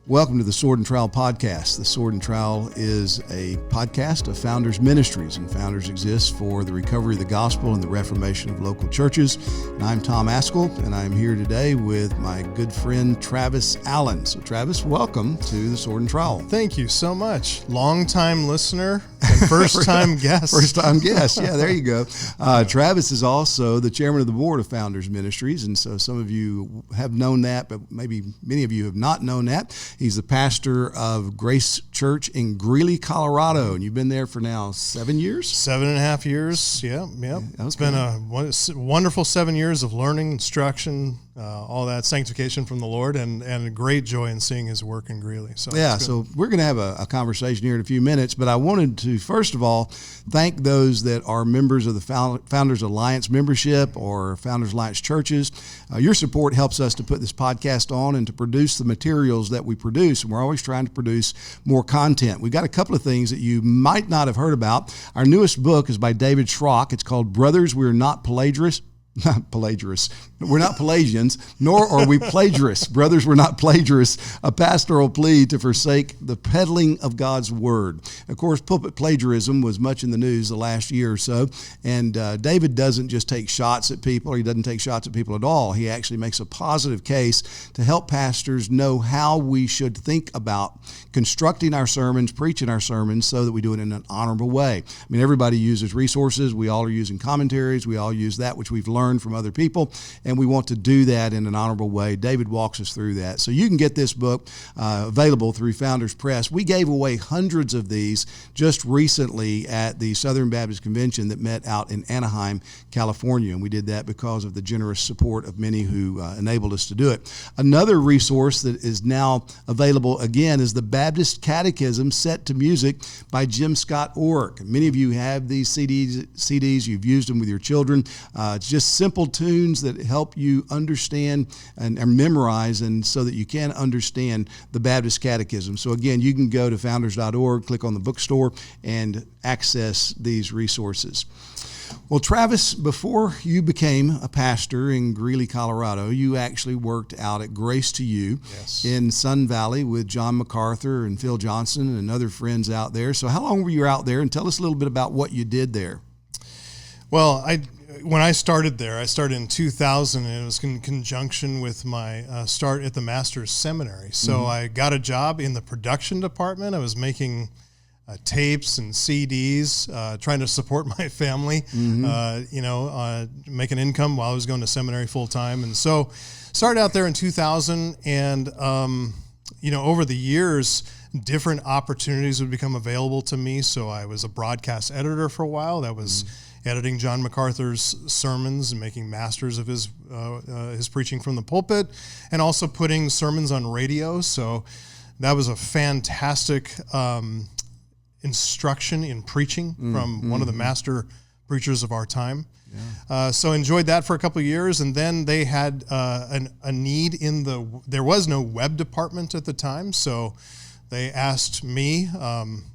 Welcome to the Sword and Trowel podcast. The Sword and Trowel is a podcast of Founders Ministries, and Founders exists for the recovery of the gospel and the reformation of local churches. And I'm Tom Ascol, and I'm here today with my good friend Travis Allen. So Travis, welcome to the Sword and Trowel. Thank you so much. Long-time listener and first-time guest. First-time guest. Yeah, there you go. Travis is also the chairman of the board of Founders Ministries, and so some of you have known that, but maybe many of you have not known that. He's the pastor of Grace Church in Greeley, Colorado, and you've been there for now 7 years? 7.5 years, yeah. It's been a wonderful 7 years of learning, instruction, all that sanctification from the Lord, and a great joy in seeing his work in Greeley. So we're going to have a conversation here in a few minutes, but I wanted to, first of all, thank those that are members of the Founders Alliance membership or Founders Alliance churches. Your support helps us to put this podcast on and to produce the materials that we produce, and we're always trying to produce more content. We've got a couple of things that you might not have heard about. Our newest book is by David Schrock. It's called Brothers, We're Not Plagiarists. Not plagiarists. We're not Pelagians, nor are we plagiarists. Brothers, we're not plagiarists. A pastoral plea to forsake the peddling of God's word. Of course, pulpit plagiarism was much in the news the last year or so, and David doesn't just take shots at people, or he doesn't take shots at people at all. He actually makes a positive case to help pastors know how we should think about constructing our sermons, preaching our sermons, so that we do it in an honorable way. I mean, everybody uses resources. We all are using commentaries. We all use that which we've learned from other people, and we want to do that in an honorable way. David walks us through that. So you can get this book available through Founders Press. We gave away hundreds of these just recently at the Southern Baptist Convention that met out in Anaheim, California, and we did that because of the generous support of many who enabled us to do it. Another resource that is now available again is the Baptist Catechism set to music by Jim Scott Orrick. Many of you have these CDs. You've used them with your children. It's just simple tunes that help you understand and memorize, and so that you can understand the Baptist Catechism. So again, you can go to founders.org, click on the bookstore, and access these resources. Well, Travis, before you became a pastor in Greeley, Colorado, you actually worked out at Grace to You in Sun Valley with John MacArthur and Phil Johnson and other friends out there. So how long were you out there? And tell us a little bit about what you did there. Well, when I started there, I started in 2000, and it was in conjunction with my start at the Master's Seminary. So I got a job in the production department. I was making tapes and CDs, trying to support my family, make an income while I was going to seminary full time. And so started out there in 2000, and, over the years, different opportunities would become available to me. So I was a broadcast editor for a while. That was editing John MacArthur's sermons and making masters of his preaching from the pulpit, and also putting sermons on radio. So that was a fantastic instruction in preaching from one of the master preachers of our time. Yeah. So enjoyed that for a couple of years, and then they had a need there was no web department at the time, so they asked me,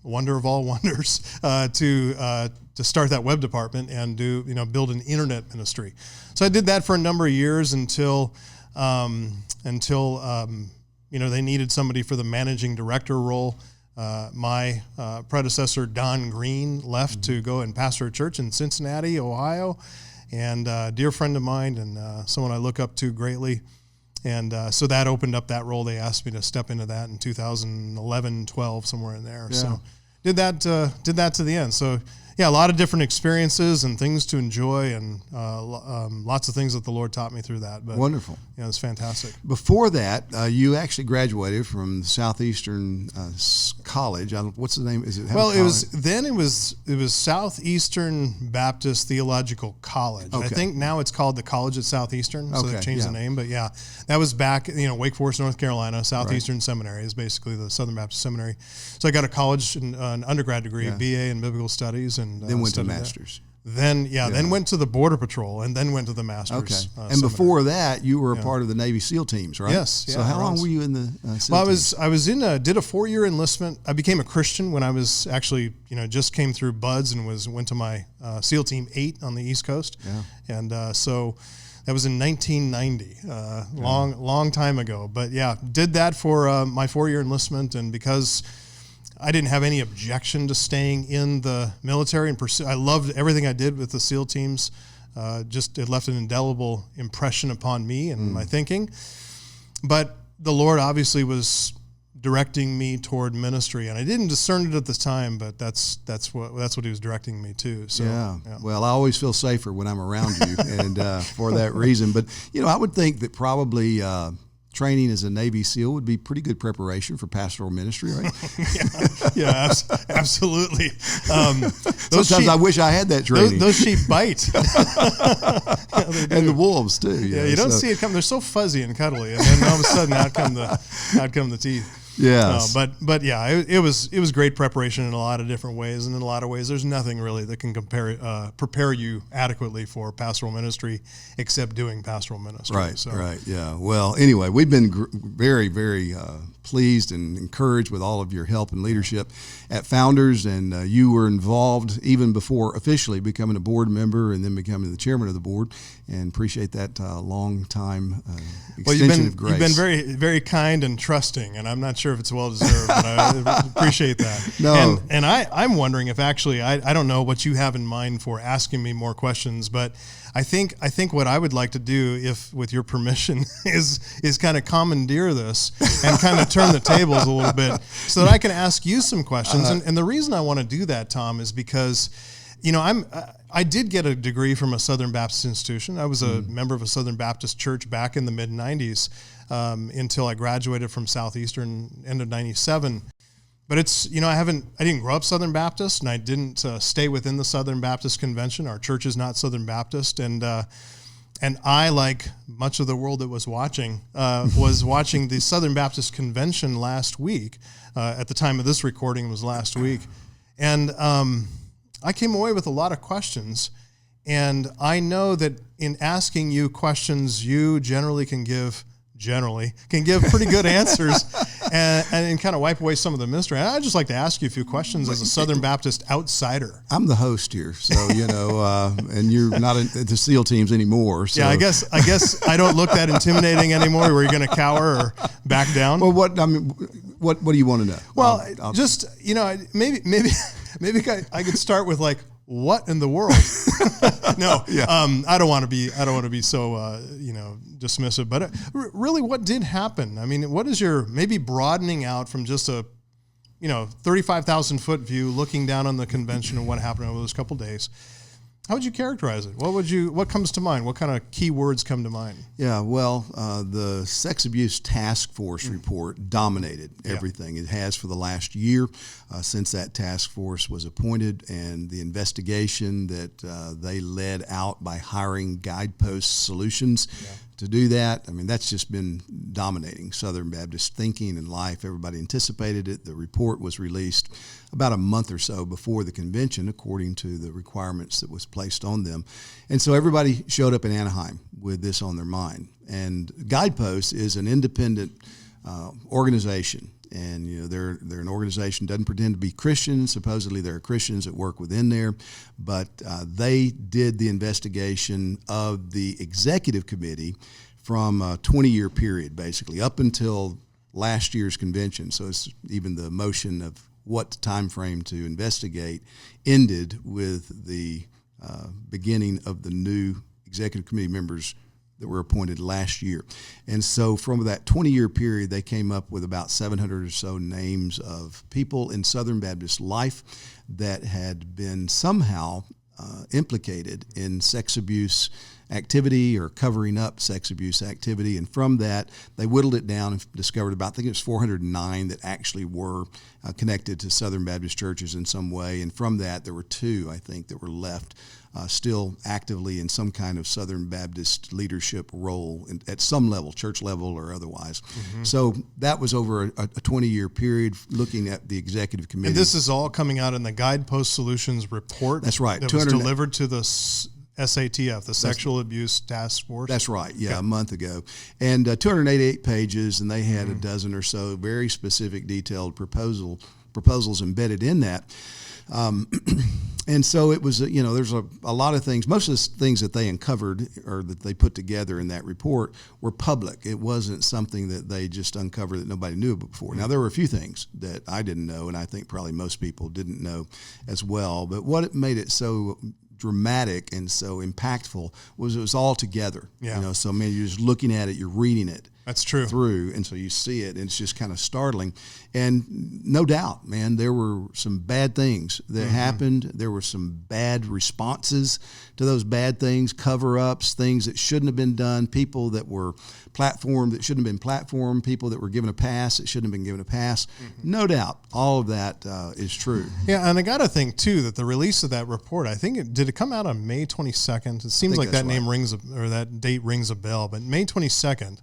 wonder of all wonders, to start that web department and build an internet ministry. So I did that for a number of years until they needed somebody for the managing director role. My predecessor, Don Green, left to go and pastor a church in Cincinnati, Ohio, and a dear friend of mine and someone I look up to greatly. And so that opened up that role. They asked me to step into that in 2011, 12, somewhere in there. Yeah. So did that to the end. So yeah, a lot of different experiences and things to enjoy, and lots of things that the Lord taught me through that. But, wonderful. Yeah, it was fantastic. Before that, you actually graduated from Southeastern College. What's the name? Is it? Well, it was Southeastern Baptist Theological College. Okay. I think now it's called the College at Southeastern, so they changed the name. But yeah, that was back, Wake Forest, North Carolina. Southeastern Seminary is basically the Southern Baptist Seminary. So I got a college and an undergrad degree, a BA in Biblical Studies, and then went to Masters. Then went to the Border Patrol, and then went to the Masters. Okay. And before that, you were a part of the Navy SEAL teams, right? Yes. So how long were you in the SEAL teams? I was did a 4-year enlistment. I became a Christian when I was actually, just came through BUDS and went to my SEAL Team 8 on the East Coast. Yeah. And so That was in 1990, long time ago. But yeah, did that for my 4-year enlistment, and because I didn't have any objection to staying in the military and pursue. I loved everything I did with the SEAL teams. It left an indelible impression upon me and my thinking. But the Lord obviously was directing me toward ministry, and I didn't discern it at the time, but that's what He was directing me to. So yeah. Well, I always feel safer when I'm around you, and for that reason. But I would think that probably training as a Navy SEAL would be pretty good preparation for pastoral ministry, right? Absolutely. Sometimes I wish I had that training. Those sheep bite. And the wolves too. Yeah, you don't see it come. They're so fuzzy and cuddly, and then all of a sudden out come the teeth. Yeah, but yeah, it was great preparation in a lot of different ways, and in a lot of ways, there's nothing really that can prepare you adequately for pastoral ministry except doing pastoral ministry. Right, right, yeah. Well, anyway, we've been very, very pleased and encouraged with all of your help and leadership at Founders, and you were involved even before officially becoming a board member and then becoming the chairman of the board, and appreciate that long time extension of grace. You've been very, very kind and trusting, and I'm not sure if it's well deserved, but I appreciate that. No. And I'm wondering if actually, I don't know what you have in mind for asking me more questions, but I think what I would like to do, if with your permission, is kind of commandeer this and kind of turn the tables a little bit so that I can ask you some questions. And the reason I want to do that, Tom, is because I did get a degree from a Southern Baptist institution. I was a member of a Southern Baptist church back in the mid-90s until I graduated from Southeastern end of 97. But it's, I didn't grow up Southern Baptist, and I didn't stay within the Southern Baptist Convention. Our church is not Southern Baptist, and I, like much of the world that was watching the Southern Baptist Convention last week. At the time of this recording, it was last week, and I came away with a lot of questions. And I know that in asking you questions, you generally can give pretty good answers and kind of wipe away some of the mystery. I'd just like to ask you a few questions as a Southern Baptist outsider. I'm the host here, so and you're not in the SEAL teams anymore. So. Yeah, I guess I don't look that intimidating anymore. Where you're going to cower or back down? Well, what do you want to know? Well, maybe I could start with like, what in the world? No, yeah. I don't want to be so dismissive, but really, what did happen? I mean, what is your, maybe broadening out from just a 35,000 foot view, looking down on the convention and what happened over those couple of days? How would you characterize it? What comes to mind? What kind of key words come to mind? Yeah, well, the Sex Abuse Task Force report dominated everything. It has for the last year since that task force was appointed, and the investigation that they led out by hiring Guidepost Solutions to do that. I mean, that's just been dominating Southern Baptist thinking and life. Everybody anticipated it. The report was released about a month or so before the convention, according to the requirements that was placed on them. And so everybody showed up in Anaheim with this on their mind. And Guidepost is an independent organization. And they're an organization, doesn't pretend to be Christian. Supposedly there are Christians that work within there, but they did the investigation of the executive committee from a 20-year period, basically, up until last year's convention. So it's even the motion of what time frame to investigate ended with the beginning of the new executive committee members that were appointed last year. And so from that 20-year period, they came up with about 700 or so names of people in Southern Baptist life that had been somehow implicated in sex abuse activity or covering up sex abuse activity. And from that, they whittled it down and discovered about, I think it was 409 that actually were connected to Southern Baptist churches in some way. And from that, there were 2, I think, that were left still actively in some kind of Southern Baptist leadership role at some level, church level or otherwise. Mm-hmm. So that was over a 20-year period looking at the executive committee. And this is all coming out in the Guidepost Solutions report. That's right. That was delivered to the SATF, the Sexual Abuse Task Force. That's right, yeah, a month ago. And 288 pages, and they had a dozen or so very specific, detailed proposals proposals embedded in that. And so it was, there's a lot of things. Most of the things that they uncovered or that they put together in that report were public. It wasn't something that they just uncovered that nobody knew before. Now, there were a few things that I didn't know, and I think probably most people didn't know as well. But what made it so dramatic and so impactful was it was all together. Yeah. So maybe you're just looking at it, you're reading it. That's true. Through, and so you see it, and it's just kind of startling. And no doubt, man, there were some bad things that happened. There were some bad responses to those bad things, cover-ups, things that shouldn't have been done, people that were platformed that shouldn't have been platformed, people that were given a pass that shouldn't have been given a pass. No doubt, all of that is true. Yeah, and I got to think, too, that the release of that report, I think, did it come out on May 22nd? It seems like that name rings, or that date rings a bell, but May 22nd.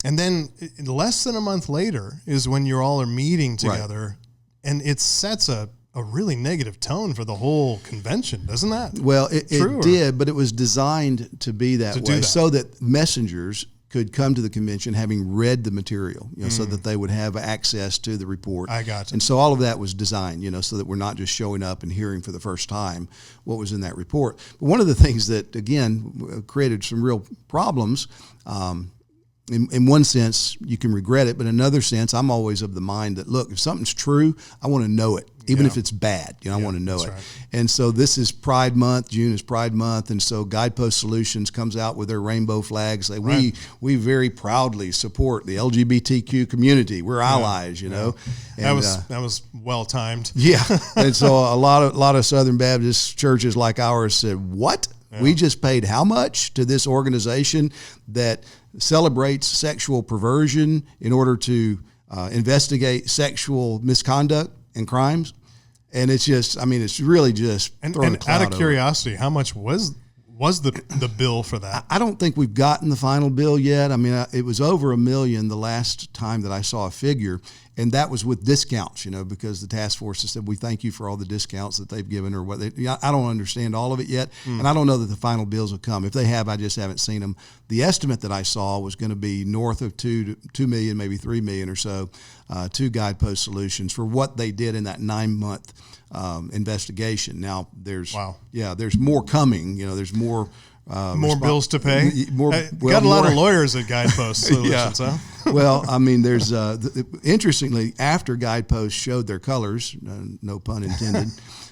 And then less than a month later is when you all are meeting together, and it sets a really negative tone for the whole convention, doesn't that? Well, it did, but it was designed to be that way so that messengers could come to the convention having read the material, so that they would have access to the report. I got you. And so all of that was designed, so that we're not just showing up and hearing for the first time what was in that report. But one of the things that, again, created some real problems, in one sense, you can regret it, but in another sense, I'm always of the mind that, look, if something's true, I want to know it, even if it's bad. I want to know it. Right. And so this is Pride Month. June is Pride Month, and so Guidepost Solutions comes out with their rainbow flags. Say, we very proudly support the LGBTQ community. We're allies, know. And, that was well timed. Yeah, and so a lot of Southern Baptist churches like ours said, what? Yeah. We just paid how much to this organization that celebrates sexual perversion in order to investigate sexual misconduct and crimes? And it's just, it's really just throwing a cloud out of curiosity, how much was the bill for that? I don't think we've gotten the final bill yet. It was over $1 million the last time that I saw a figure, and that was with discounts, because the task force has said, we thank you for all the discounts that they've given or what I don't understand all of it yet, and I don't know that the final bills will come. If they have, I just haven't seen them. The estimate that I saw was going to be north of $2 million, maybe $3 million or so, to Guidepost Solutions for what they did in that 9-month investigation. Now there's more coming. There's more bills to pay. Got a lot of lawyers at Guidepost Solutions, huh? Well, there's interestingly, after Guidepost showed their colors, no pun intended,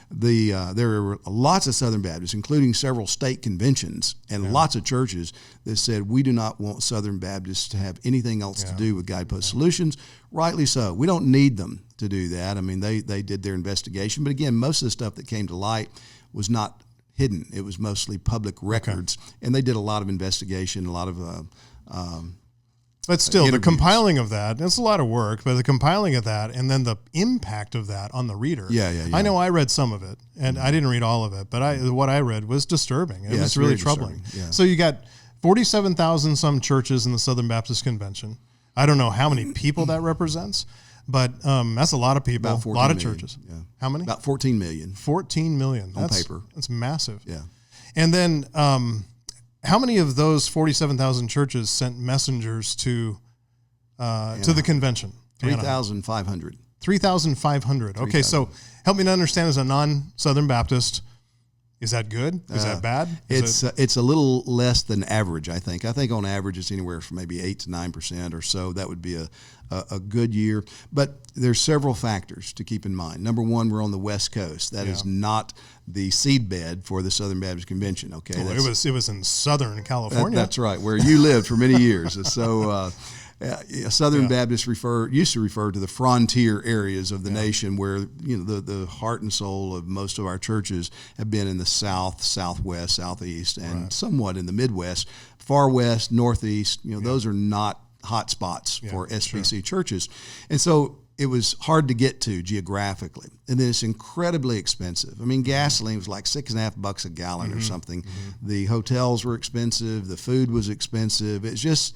there were lots of Southern Baptists, including several state conventions and lots of churches that said, we do not want Southern Baptists to have anything else to do with Guidepost Solutions. Rightly so. We don't need them to do that. They did their investigation. But again, most of the stuff that came to light was not hidden. It was mostly public records. And they did a lot of investigation, a lot of but still, interviews. The compiling of that, it's a lot of work, but the compiling of that and then the impact of that on the reader. Yeah. I know I read some of it, and I didn't read all of it, but what I read was disturbing. It was really troubling. Yeah. So you got 47,000 some churches in the Southern Baptist Convention. I don't know how many people that represents, but that's a lot of people, a lot of churches. Yeah. How many? About 14 million. 14 million. On paper. That's massive. Yeah. And then how many of those 47,000 churches sent messengers to the convention? 3,500. 3,500. Okay, so help me to understand, as a non-Southern Baptist, is that good? Is that bad? It's a little less than average, I think. I think on average it's anywhere from maybe 8 to 9% or so. That would be a good year. But there's several factors to keep in mind. Number one, we're on the West Coast. That is not the seedbed for the Southern Baptist Convention. Okay, it was in Southern California. That's right, where you lived for many years. So. Southern Baptists used to refer to the frontier areas of the nation, where the heart and soul of most of our churches have been in the South, Southwest, Southeast, and somewhat in the Midwest. Far West, Northeast, those are not hot spots for SBC churches, and so it was hard to get to geographically, and then it's incredibly expensive. Gasoline was like $6.50 a gallon or something. The hotels were expensive. The food was expensive. It's just.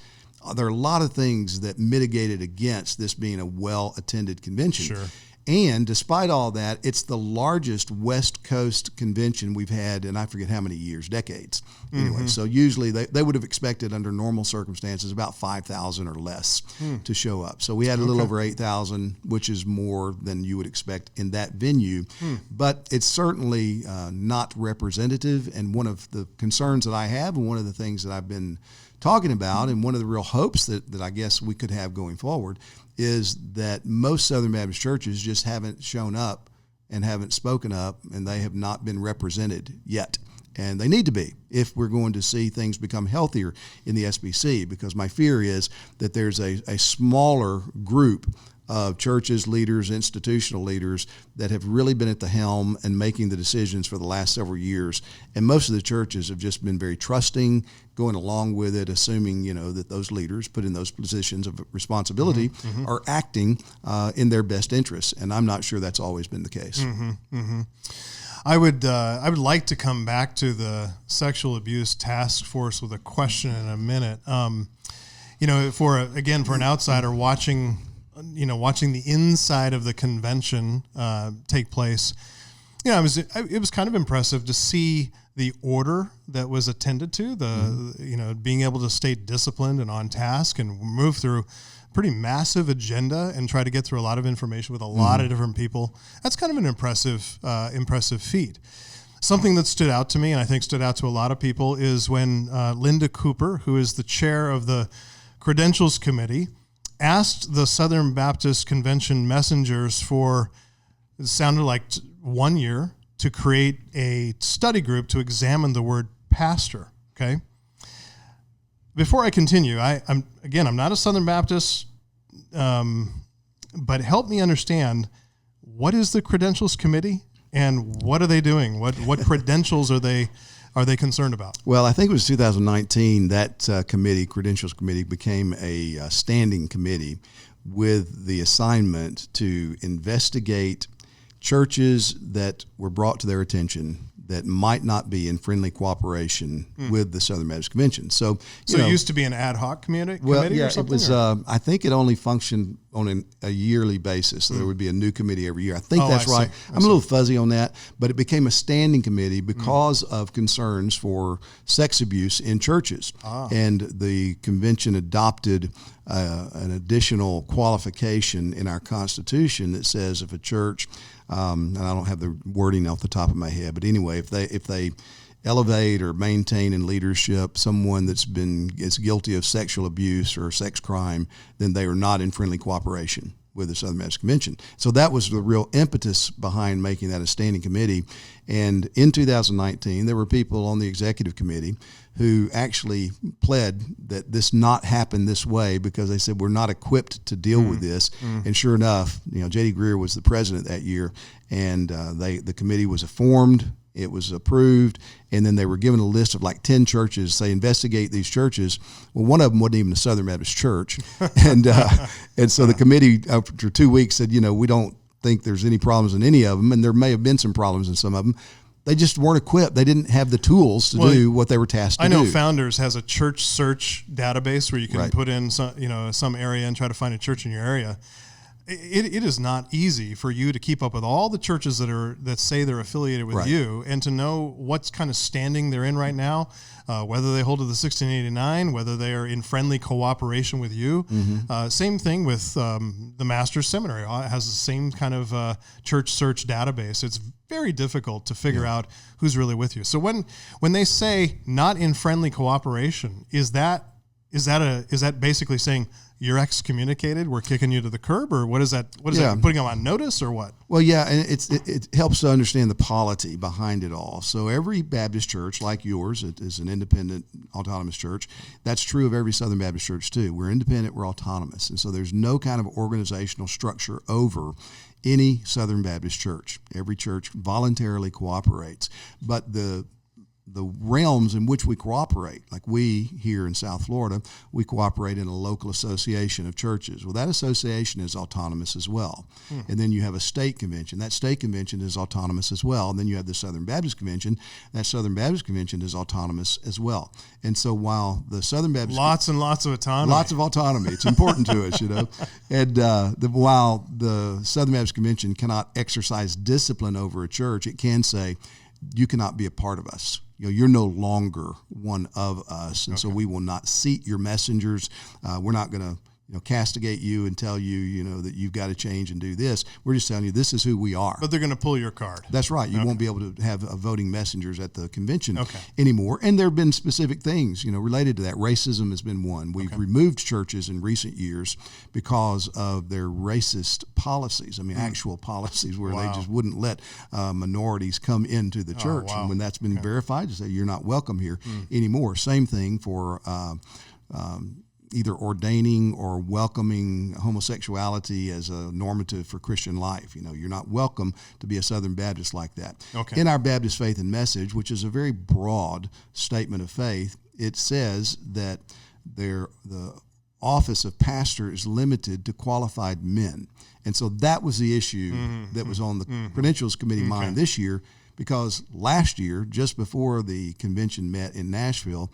There are a lot of things that mitigated against this being a well-attended convention. Sure. And despite all that, it's the largest West Coast convention we've had in I forget how many years, decades. Anyway, so usually they would have expected under normal circumstances about 5,000 or less to show up. So we had a little over 8,000, which is more than you would expect in that venue. But it's certainly not representative. And one of the concerns that I have, and one of the things that I've been talking about, and one of the real hopes that I guess we could have going forward, is that most Southern Baptist churches just haven't shown up and haven't spoken up, and they have not been represented yet. And they need to be if we're going to see things become healthier in the SBC, because my fear is that there's a smaller group of churches, leaders, institutional leaders that have really been at the helm and making the decisions for the last several years. And most of the churches have just been very trusting, going along with it, assuming, that those leaders put in those positions of responsibility are acting in their best interests. And I'm not sure that's always been the case. I would like to come back to the sexual abuse task force with a question in a minute. For an outsider watching the inside of the convention take place, it was kind of impressive to see the order that was attended to, being able to stay disciplined and on task and move through a pretty massive agenda and try to get through a lot of information with a lot of different people. That's kind of an impressive feat. Something that stood out to me, and I think stood out to a lot of people, is when Linda Cooper, who is the chair of the Credentials Committee, asked the Southern Baptist Convention messengers for, it sounded like 1 year, to create a study group to examine the word pastor, okay? Before I continue, I'm not a Southern Baptist, but help me understand, what is the Credentials Committee and what are they doing? What credentials are they concerned about? Well, I think it was 2019 that Credentials Committee, became a standing committee with the assignment to investigate churches that were brought to their attention that might not be in friendly cooperation with the Southern Baptist Convention. So it used to be an ad hoc committee or something? It was. I think it only functioned on a yearly basis. So there would be a new committee every year. I think that's right. I'm a little fuzzy on that, but it became a standing committee because of concerns for sex abuse in churches. And the convention adopted an additional qualification in our Constitution that says if a church, and I don't have the wording off the top of my head, but anyway, if they elevate or maintain in leadership someone is guilty of sexual abuse or sex crime, then they are not in friendly cooperation with the Southern Baptist Convention. So that was the real impetus behind making that a standing committee. And in 2019, there were people on the executive committee who actually pled that this not happen this way because they said we're not equipped to deal with this. And sure enough, J.D. Greer was the president that year, and the committee was formed. It was approved, and then they were given a list of like 10 churches. Say, investigate these churches. Well, one of them wasn't even a Southern Baptist church, and so the committee after 2 weeks said, we don't think there's any problems in any of them, and there may have been some problems in some of them. They just weren't equipped. They didn't have the tools to do what they were tasked to do. I know Founders has a church search database where you can put in some area and try to find a church in your area. It is not easy for you to keep up with all the churches that say they're affiliated with you, and to know what's kind of standing they're in right now, whether they hold to the 1689, whether they are in friendly cooperation with you. Same thing with the Master's Seminary. It has the same kind of church search database. It's very difficult to figure out who's really with you. So when they say not in friendly cooperation, is that basically saying you're excommunicated, we're kicking you to the curb, or what is that? What is that, putting them on notice, or what? Well, yeah, and it helps to understand the polity behind it all. So every Baptist church, like yours, it is an independent, autonomous church. That's true of every Southern Baptist church too. We're independent, we're autonomous, and so there's no kind of organizational structure over any Southern Baptist church. Every church voluntarily cooperates, but the the realms in which we cooperate. Like we here in South Florida, we cooperate in a local association of churches. Well, that association is autonomous as well. And then you have a state convention. That state convention is autonomous as well. And then you have the Southern Baptist Convention. That Southern Baptist Convention is autonomous as well. And so while the Southern Baptist... Lots and lots of autonomy. Lots of autonomy. It's important to us, you know. And while the Southern Baptist Convention cannot exercise discipline over a church, it can say, you cannot be a part of us. You know, you're no longer one of us, and so we will not seat your messengers. We're not going to, castigate you and tell you, that you've got to change and do this. We're just telling you this is who we are. But they're going to pull your card. That's right. You won't be able to have voting messengers at the convention anymore. And there have been specific things, related to that. Racism has been one. We've removed churches in recent years because of their racist policies. I mean, actual policies where they just wouldn't let minorities come into the church. And when that's been verified, to say you're not welcome here anymore. Same thing for either ordaining or welcoming homosexuality as a normative for Christian life. You're not welcome to be a Southern Baptist like that. In our Baptist Faith and Message, which is a very broad statement of faith, it says that the office of pastor is limited to qualified men. And so that was the issue that was on the Credentials Committee mind this year, because last year, just before the convention met in Nashville,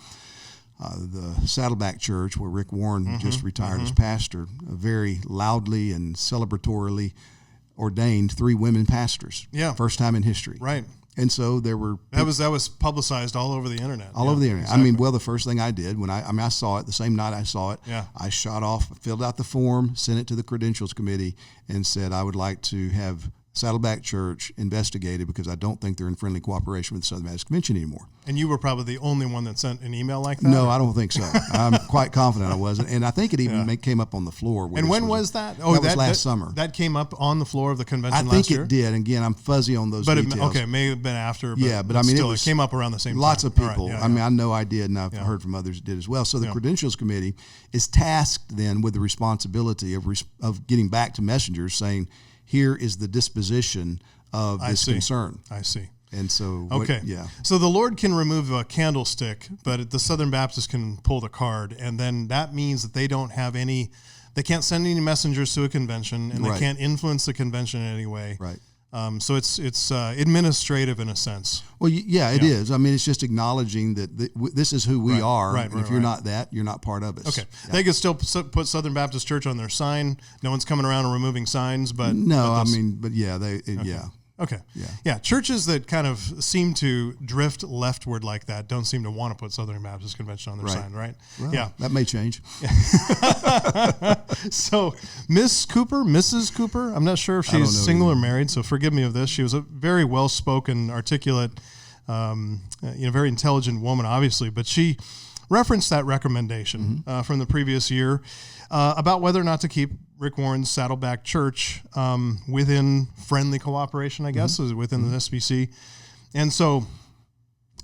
the Saddleback Church, where Rick Warren just retired as pastor, very loudly and celebratorily ordained 3 women pastors. First time in history. Right. And so there were... That was publicized all over the internet. All over the internet. Exactly. the first thing I did when I saw it, the same night I saw it, I shot off, filled out the form, sent it to the Credentials Committee, and said I would like to have Saddleback Church investigated because I don't think they're in friendly cooperation with the Southern Baptist Convention anymore. And you were probably the only one that sent an email like that? No, I don't think so. I'm quite confident I wasn't. And I think it even came up on the floor. And when was that? Oh, that was last summer. That came up on the floor of the convention last year? I think it did. And again, I'm fuzzy on those details. It may have been after. But still, it came up around the same time. Lots of people. I know I did, and I've heard from others that did as well. So the Credentials Committee is tasked then with the responsibility of getting back to messengers saying, here is the disposition of this concern. I see. And so, So the Lord can remove a candlestick, but the Southern Baptists can pull the card. And then that means that they don't have they can't send any messengers to a convention, and they can't influence the convention in any way. Right. So it's administrative in a sense. Well, it is. I mean, it's just acknowledging that this is who we are. Right, and if you're not that, you're not part of us. Okay. Yeah. They could still put Southern Baptist Church on their sign. No one's coming around and removing signs, but... No, Okay. Yeah. Churches that kind of seem to drift leftward like that don't seem to want to put Southern Baptist Convention on their sign, right? Well, that may change. So, Mrs. Cooper, I'm not sure if she's single or married, so forgive me of this. She was a very well-spoken, articulate, very intelligent woman, obviously, but she referenced that recommendation from the previous year about whether or not to keep Rick Warren's Saddleback Church within friendly cooperation, I guess, is within the SBC. And so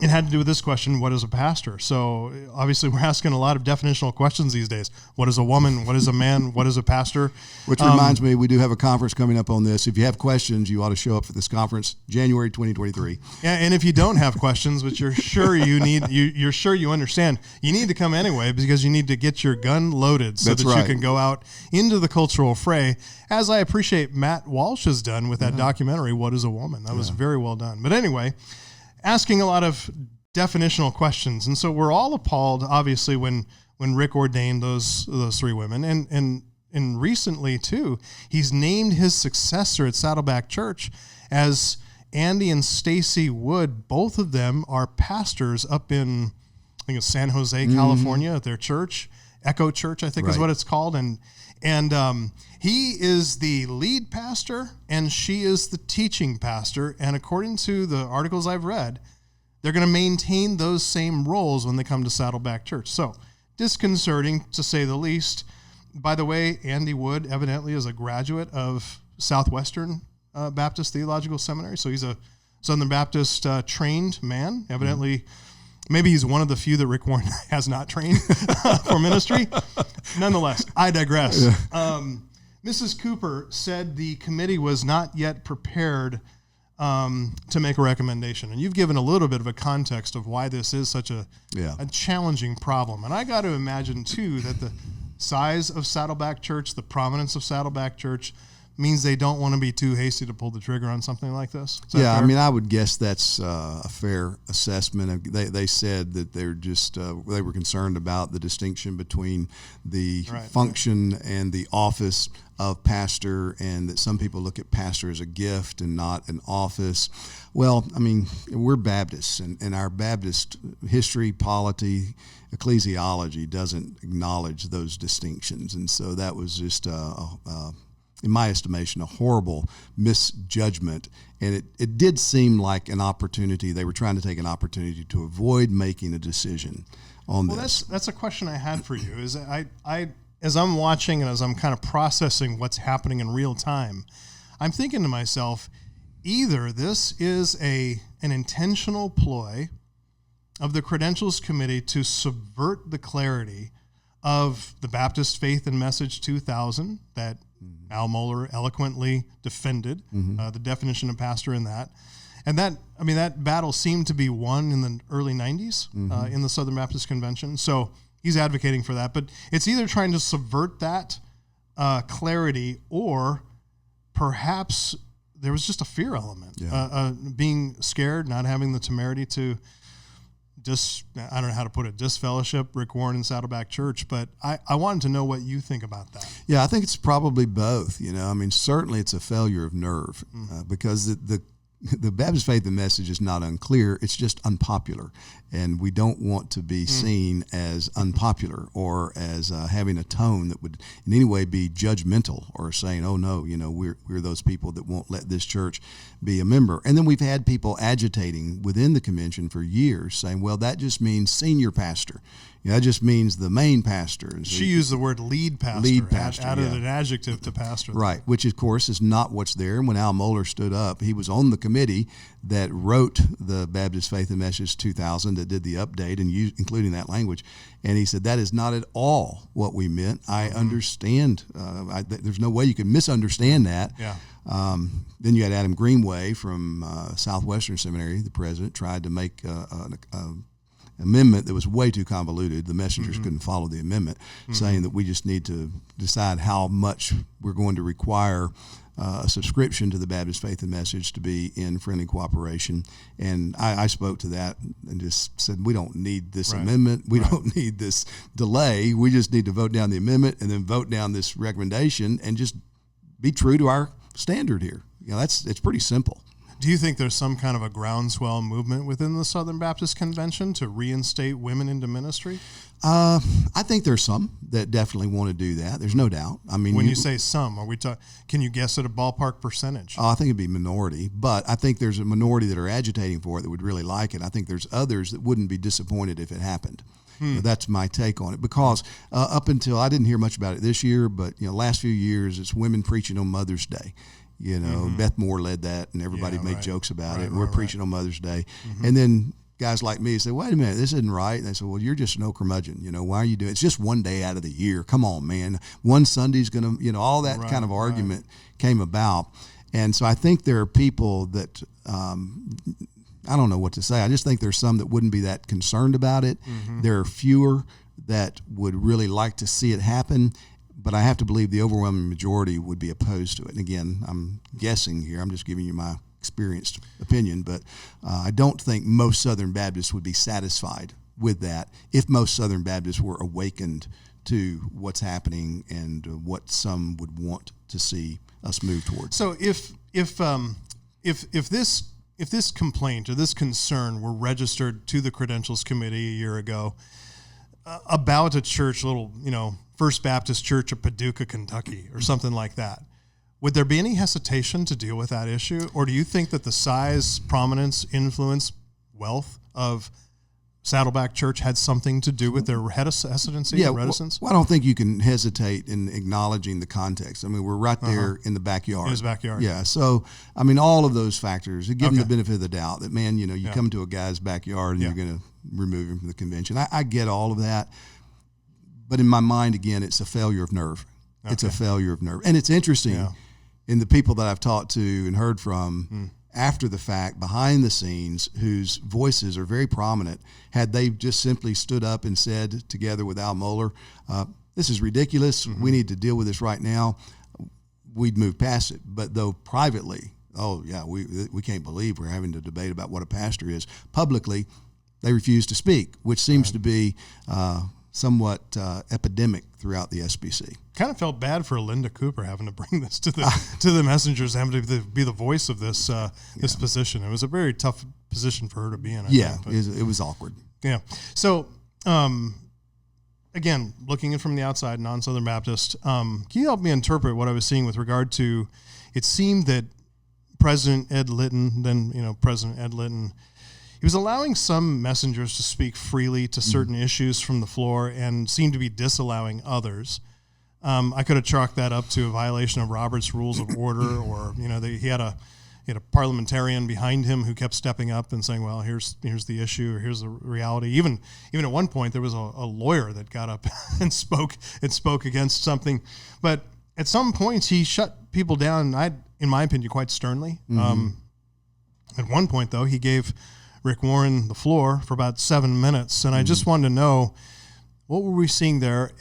it had to do with this question, what is a pastor? So obviously we're asking a lot of definitional questions these days. What is a woman? What is a man? What is a pastor? Which reminds me, we do have a conference coming up on this. If you have questions, you ought to show up for this conference, January 2023. Yeah, and if you don't have questions, which you're sure you're sure you understand, you need to come anyway because you need to get your gun loaded so you can go out into the cultural fray, as I appreciate Matt Walsh has done with that documentary, What is a Woman? That was very well done. But anyway, asking a lot of definitional questions. And so we're all appalled, obviously, when Rick ordained those 3 women. And recently, too, he's named his successor at Saddleback Church as Andy and Stacy Wood. Both of them are pastors up in, I think it's San Jose, California, at their church. Echo Church, I think is what it's called. And he is the lead pastor, and she is the teaching pastor. And according to the articles I've read, they're going to maintain those same roles when they come to Saddleback Church. So disconcerting, to say the least. By the way, Andy Wood evidently is a graduate of Southwestern Baptist Theological Seminary. So he's a Southern Baptist trained man, evidently. Maybe he's one of the few that Rick Warren has not trained for ministry. Nonetheless, I digress. Mrs. Cooper said the committee was not yet prepared to make a recommendation. And you've given a little bit of a context of why this is such a challenging problem. And I got to imagine, too, that the size of Saddleback Church, the prominence of Saddleback Church, means they don't want to be too hasty to pull the trigger on something like this. Yeah, fair? I mean, I would guess that's a fair assessment. They said that they're just they were concerned about the distinction between the function and the office of pastor, and that some people look at pastor as a gift and not an office. Well, I mean, we're Baptists, and our Baptist history, polity, ecclesiology doesn't acknowledge those distinctions, and so that was just in my estimation, a horrible misjudgment. And it did seem like an opportunity. They were trying to take an opportunity to avoid making a decision on this. Well, that's a question I had for you. Is I as I'm watching and as I'm kind of processing what's happening in real time, I'm thinking to myself, either this is an intentional ploy of the Credentials Committee to subvert the clarity of the Baptist Faith and Message 2000 that Al Mohler eloquently defended, the definition of pastor in that. And that battle seemed to be won in the early 90s in the Southern Baptist Convention. So he's advocating for that. But it's either trying to subvert that clarity, or perhaps there was just a fear element, being scared, not having the temerity to I don't know how to put it, disfellowship Rick Warren and Saddleback Church, but I wanted to know what you think about that. Yeah, I think it's probably both. I mean, certainly it's a failure of nerve because the Baptist Faith and Message is not unclear. It's just unpopular, and we don't want to be seen as unpopular or as having a tone that would in any way be judgmental or saying, "Oh no, we're those people that won't let this church be a member." And then we've had people agitating within the convention for years, saying, "Well, that just means senior pastor. That just means the main pastor." And so she used the word lead pastor, added an adjective to pastor. Right, which of course is not what's there. And when Al Mohler stood up, he was on the committee that wrote the Baptist Faith and Message 2000 that did the update and including that language. And he said, that is not at all what we meant. I understand. There's no way you can misunderstand that. Yeah. Then you had Adam Greenway from Southwestern Seminary, the president, tried to make an amendment that was way too convoluted. The messengers couldn't follow the amendment, saying that we just need to decide how much we're going to require a subscription to the Baptist Faith and Message to be in friendly cooperation. And I spoke to that and just said, we don't need this amendment. We don't need this delay. We just need to vote down the amendment and then vote down this recommendation and just be true to our standard here. It's pretty simple. Do you think there's some kind of a groundswell movement within the Southern Baptist Convention to reinstate women into ministry? I think there's some that definitely want to do that. There's no doubt. I mean, when you say some, are we can you guess at a ballpark percentage? I think it'd be minority, but I think there's a minority that are agitating for it that would really like it. I think there's others that wouldn't be disappointed if it happened. That's my take on it, because up until I didn't hear much about it this year, but last few years it's women preaching on Mother's Day. Beth Moore led that, and everybody made jokes about it. And we're preaching on Mother's Day, and then guys like me say, "Wait a minute, this isn't right." And they say, "Well, you're just an curmudgeon. Why are you doing it? It's just one day out of the year. Come on, man. One Sunday's gonna, all that kind of argument came about." And so I think there are people that I don't know what to say. I just think there's some that wouldn't be that concerned about it. There are fewer that would really like to see it happen. But I have to believe the overwhelming majority would be opposed to it. And again, I'm guessing here. I'm just giving you my experienced opinion. But I don't think most Southern Baptists would be satisfied with that if most Southern Baptists were awakened to what's happening and what some would want to see us move towards. So if this complaint or this concern were registered to the Credentials Committee a year ago about a church, First Baptist Church of Paducah, Kentucky, or something like that, would there be any hesitation to deal with that issue? Or do you think that the size, prominence, influence, wealth of Saddleback Church had something to do with their hesitancy or reticence? Well, I don't think you can hesitate in acknowledging the context. I mean, we're right there in the backyard. In his backyard. Yeah. So, I mean, all of those factors, give them the benefit of the doubt that, man, you come to a guy's backyard and you're going to remove him from the convention. I get all of that. But in my mind, again, it's a failure of nerve. Okay. It's a failure of nerve. And it's interesting in the people that I've talked to and heard from, after the fact, behind the scenes, whose voices are very prominent, had they just simply stood up and said together with Al Mohler, this is ridiculous, we need to deal with this right now, we'd move past it. But though privately, oh yeah, we can't believe we're having to debate about what a pastor is, publicly they refuse to speak, which seems to be somewhat epidemic throughout the SBC. Kind of felt bad for Linda Cooper having to bring this to the messengers, having to be the voice of this this position. It was a very tough position for her to be in. I think, it was awkward. Yeah. So, again, looking in from the outside, non-Southern Baptist, can you help me interpret what I was seeing with regard to? It seemed that President Ed Litton, he was allowing some messengers to speak freely to certain issues from the floor and seemed to be disallowing others. I could have chalked that up to a violation of Robert's Rules of Order, or he had a parliamentarian behind him who kept stepping up and saying, "Well, here's the issue, or here's the reality." Even at one point, there was a lawyer that got up and spoke against something. But at some points, he shut people down. In my opinion, quite sternly. At one point, though, he gave Rick Warren the floor for about 7 minutes, and I just wanted to know, what were we seeing there?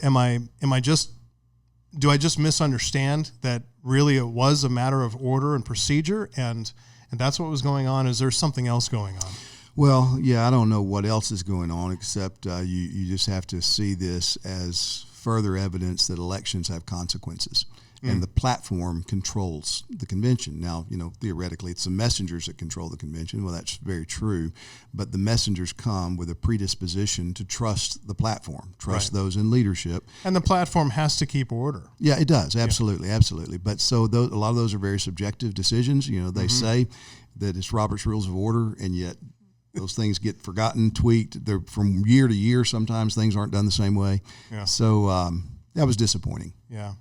Do I just misunderstand that really it was a matter of order and procedure, and that's what was going on? Is there something else going on? Well, yeah, I don't know what else is going on, except you just have to see this as further evidence that elections have consequences. And the platform controls the convention. Now, theoretically, it's the messengers that control the convention. Well, that's very true. But the messengers come with a predisposition to trust the platform, trust those in leadership. And the platform has to keep order. Yeah, it does. Absolutely, absolutely. But so a lot of those are very subjective decisions. They say that it's Robert's Rules of Order, and yet those things get forgotten, tweaked. They're from year to year. Sometimes things aren't done the same way. Yeah. So that was disappointing. Yeah.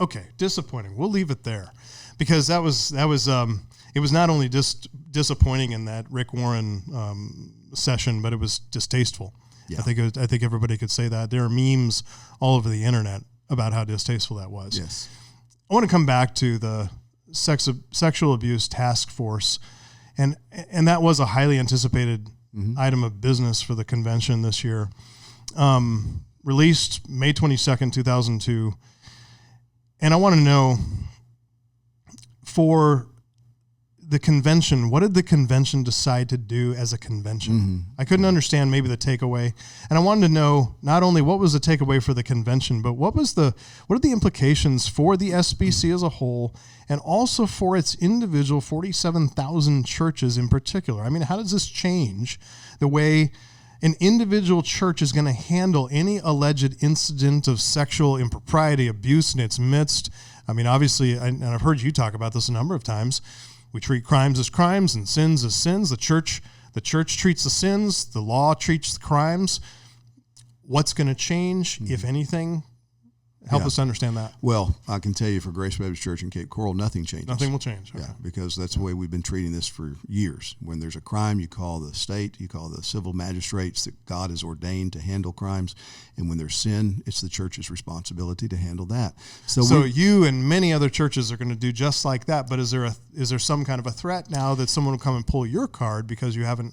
Okay, disappointing. We'll leave it there, because it was not only just disappointing in that Rick Warren session, but it was distasteful. Yeah. I think everybody could say that. There are memes all over the internet about how distasteful that was. Yes. I want to come back to the sexual abuse task force, and that was a highly anticipated item of business for the convention this year. Released May 22nd, 2002. And I want to know, for the convention, what did the convention decide to do as a convention? I couldn't understand maybe the takeaway. And I wanted to know not only what was the takeaway for the convention, but what are the implications for the SBC as a whole, and also for its individual 47,000 churches in particular. I mean, how does this change the way an individual church is going to handle any alleged incident of sexual impropriety, abuse in its midst? I mean, obviously, and I've heard you talk about this a number of times, we treat crimes as crimes and sins as sins. The church treats the sins, the law treats the crimes. What's going to change, if anything? Help us understand that. Well, I can tell you, for Grace Baptist Church in Cape Coral, nothing changes. Nothing will change. Okay. Yeah, because that's the way we've been treating this for years. When there's a crime, you call the state, you call the civil magistrates that God has ordained to handle crimes. And when there's sin, it's the church's responsibility to handle that. So you and many other churches are going to do just like that. But is there some kind of a threat now that someone will come and pull your card because you haven't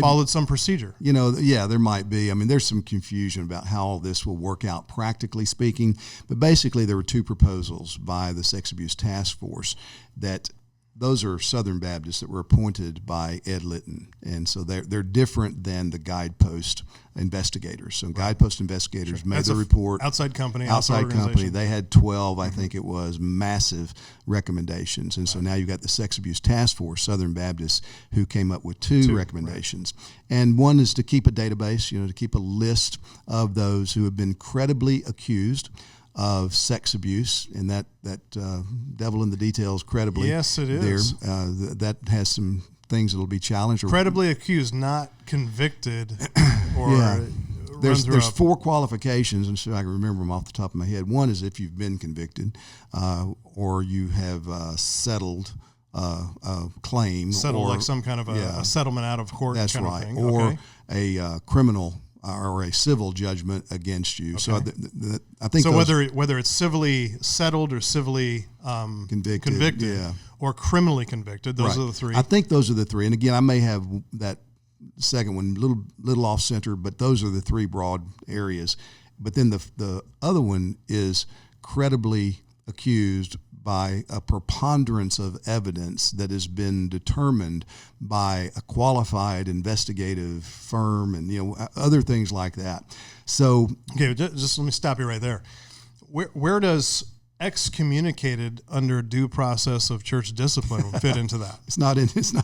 followed some procedure? There might be. I mean, there's some confusion about how all this will work out practically speaking. But basically, there were two proposals by the Sex Abuse Task Force that those are Southern Baptists that were appointed by Ed Litton. And so they're different than the Guidepost investigators. So Guidepost investigators made the report. Outside company. They had 12, I think it was, massive recommendations. And so now you've got the Sex Abuse Task Force, Southern Baptists, who came up with two recommendations. Right. And one is to keep a database, to keep a list of those who have been credibly accused of sex abuse, and that devil in the details, credibly. Yes, it is. That has some things that will be challenged. Credibly accused, not convicted. There's four qualifications, and so I can remember them off the top of my head. One is if you've been convicted, or you have settled a claim. Settled, like some kind of a settlement out of court. That's kind right. Of thing. Or a criminal or a civil judgment against you. Okay. So I think whether it's civilly settled or civilly convicted, or criminally convicted. Those Right. are the three. I think those are the three. And again, I may have that second one little off center, but those are the three broad areas. But then the other one is credibly accused by a preponderance of evidence that has been determined by a qualified investigative firm and other things like that. So Okay, just let me stop you right there. Where does excommunicated under due process of church discipline fit into that? It's not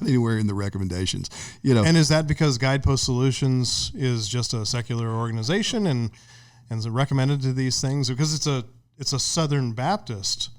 anywhere in the recommendations. And is that because Guidepost Solutions is just a secular organization and is recommended to these things? Because it's a Southern Baptist.